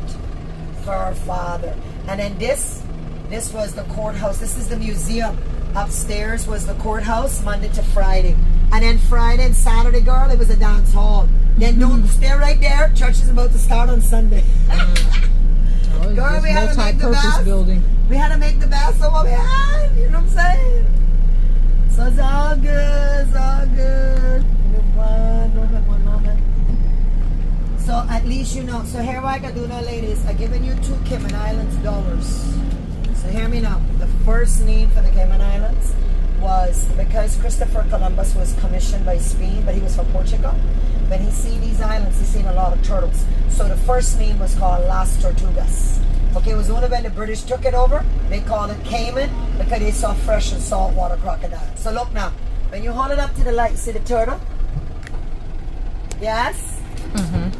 her father. And then this was the courthouse. This is the museum. Upstairs was the courthouse, Monday to Friday. And then Friday and Saturday, girl, it was a dance hall. Then don't stay right there. Church is about to start on Sunday. Girl, we had to make the best. Building. We had to make the best of what we had. You know what I'm saying? So it's all good. It's all good. One moment. So at least you know. So here what I can do now, ladies. I'm giving you 2 Cayman Islands dollars. So hear me now. The first name for the Cayman Islands was because Christopher Columbus was commissioned by Spain, but he was from Portugal. When he seen these islands, he seen a lot of turtles. So the first name was called Las Tortugas. Okay, it was only when the British took it over, they called it Cayman because they saw fresh and saltwater crocodiles. So look now, when you hold it up to the light, see the turtle? Yes?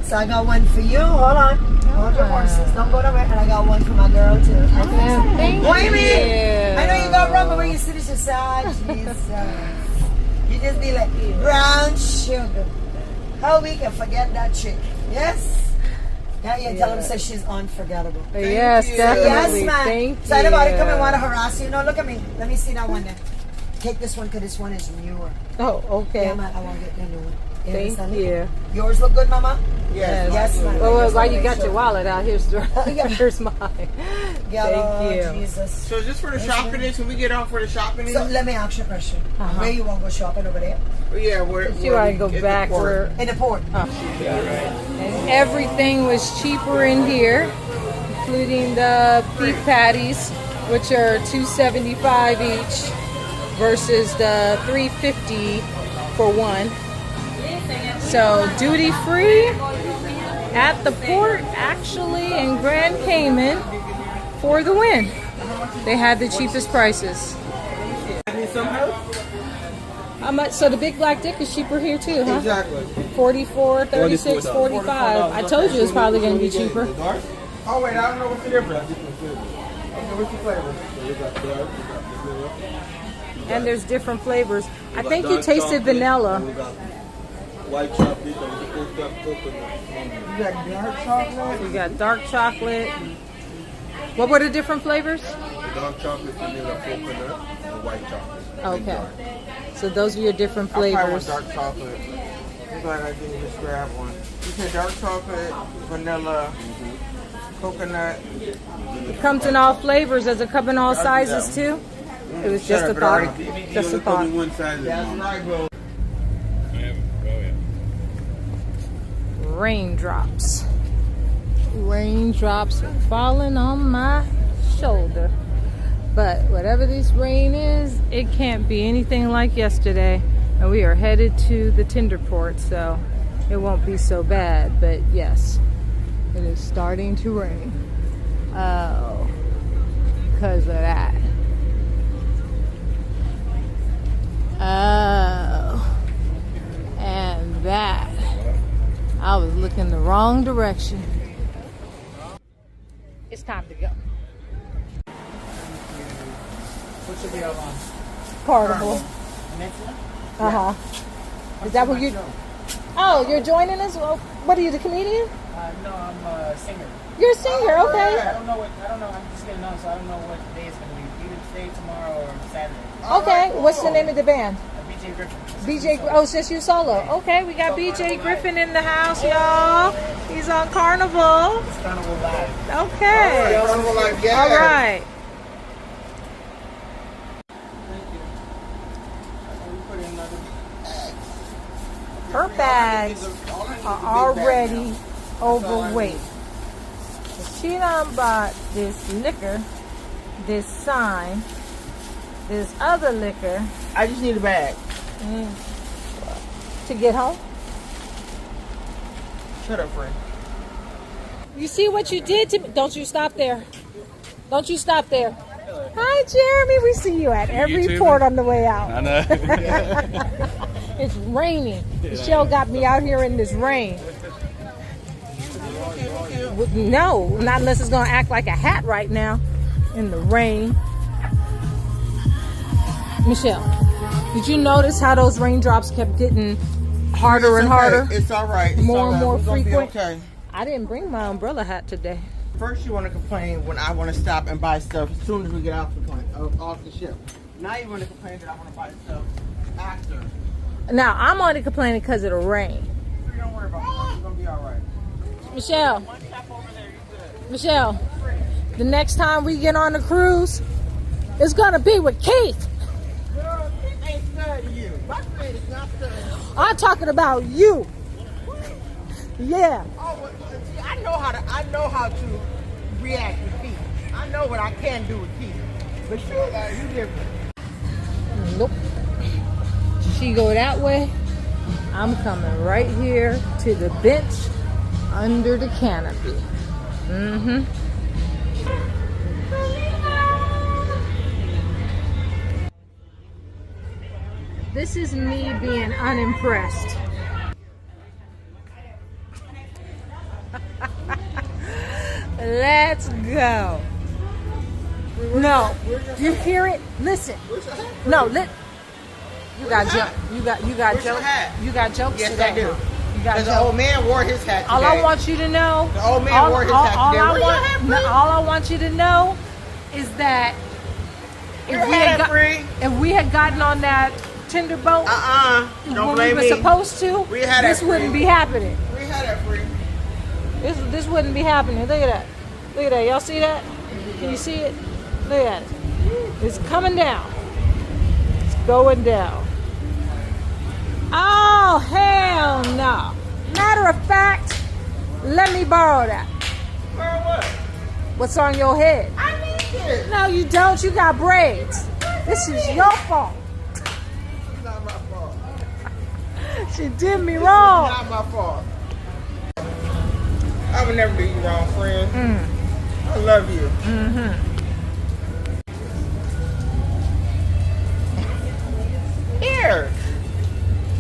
So I got one for you. Hold on. Hold your horses. Don't go nowhere. And I got one for my girl too. Thank Wait a you. minute. I know you got rum, but when you see this aside, Jesus. You just be like, brown sugar. How we can forget that chick? Yes? Now you tell them, say she's unforgettable. Yes, definitely. Yes, man. Thank So you. anybody come and want to harass you? No, look at me. Let me see that one there. Take this one because this one is newer. Oh, okay. Yeah, man. I want to get the new one. Thank understand? you. Yours look good, Mama? Yes. Yes, man. Well, why you got your wallet out? Here's mine. Yeah, Thank you. Jesus. So is this for the shopping is? When we get off for the shopping is? So let me ask you a question. Where you want to go shopping over there? Yeah, where You want to go in the back port. where In the port. and everything was cheaper in here, including the beef patties, which are $2.75 each versus the $3.50 for one. So duty free at the port, actually in Grand Cayman, for the win. They had the cheapest prices. Need some help? How much? So the big black dick is cheaper here too, huh? Exactly. 44, 36, 45. I told you it's probably going to be cheaper. Oh wait, I don't know what's the difference. Okay, what's the flavor? And there's different flavors. I think you tasted vanilla. White chocolate and cooked up coconut. You got dark chocolate? You got dark chocolate. What were the different flavors? The dark chocolate, vanilla, coconut, and white chocolate. Okay. So those are your different I probably want flavors. dark chocolate. I'm glad I didn't just grab one. You said dark chocolate, vanilla, coconut. It comes in all flavors. Does it come in all sizes too? It was just a thought. Just a thought. One size That's right, bro. Raindrops. Raindrops are falling on my shoulder. But whatever this rain is, it can't be anything like yesterday. And we are headed to the Tinder Port, so it won't be so bad. But yes, it is starting to rain. Oh, because of that. Oh, and that. I was looking the wrong direction. It's time to go. What's the deal on? Carnival. Uh-huh. Is that what you... Oh, you're joining us? Well, what are you, the comedian? No, I'm a singer. You're a singer, okay. I don't know, I'm just getting on, so I don't know what day it's going to be. Either today, tomorrow, or Saturday. Okay, what's the name of the band? BJ Griffin. BJ, oh, since you solo. Okay, we got BJ Griffin in the house, y'all. He's on Carnival. It's Carnival Live. Okay. Carnival Live, yeah. All right. Her bags are already overweight. She done bought this liquor, this sign, this other liquor. I just need a bag. To get home. Shut up, friend. You see what you did to me? Don't you stop there. Don't you stop there. Hi, Jeremy. We see you at every port on the way out. I know. It's raining. Michelle got me out here in this rain. No, not unless it's going to act like a hat right now in the rain. Michelle, did you notice how those raindrops kept getting harder and harder? It's all right. It's More all and right. more We're gonna be frequent? okay. I didn't bring my umbrella hat today. First, you want to complain when I want to stop and buy stuff as soon as we get off the plane, off the ship. Now you want to complain that I want to buy stuff after. Now, I'm only complaining because of the rain. So don't worry about it. It's gonna be all right. Michelle, Michelle, the next time we get on the cruise, it's going to be with Keith. Girl, Keith ain't scared of you. My friend is not scared of you. I'm talking about you. Yeah. Oh, well, see, I know how to react with Keith. I know what I can do with Keith. But you different. Nope. She go that way. I'm coming right here to the bench under the canopy. Mm-hmm. This is me being unimpressed. Let's go. No, you hear it? Listen. No, you got jokes. You got jokes. You got jokes Yes, today. I do. You got Because the jokes. old man wore his hat today. All I want you to know. The old man wore his hat today. Where your hat, Free? All I want you to know is that if we had gotten on that Tinder boat, Don't when blame we were me. supposed to, We had this that wouldn't free. be happening. We had that free. This wouldn't be happening. Look at that. Look at that. Y'all see that? Can you see it? Look at it. It's coming down. It's going down. Oh, hell no. Matter of fact, let me borrow that. Borrow what? What's on your head? I need it. No, you don't. You got braids. This is your fault. It's not my fault. She did me wrong. It's not my fault. I would never do you wrong, friend. I love you. Mm-hmm. Here.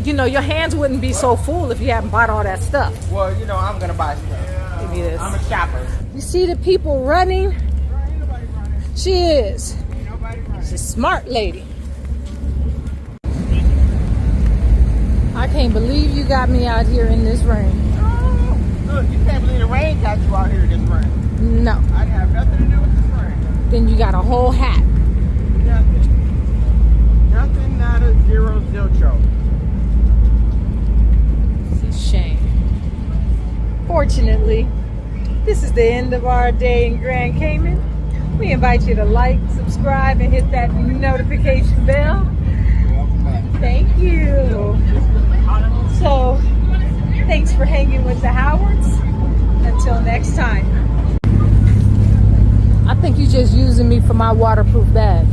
You know, your hands wouldn't be so full if you hadn't bought all that stuff. Well, you know, I'm going to buy stuff. Give me this. I'm a shopper. You see the people running? She is. She's a smart lady. I can't believe you got me out here in this rain. Look, you can't believe the rain got you out here this rain. No. I didn't have nothing to do with this rain. Then you got a whole hat. Nothing. Nothing, nada, zero, zilcho. It's a shame. Fortunately, this is the end of our day in Grand Cayman. We invite you to like, subscribe, and hit that notification bell. Thank you. So, thanks for hanging with the Howards. Until next time. I think you're just using me for my waterproof bag.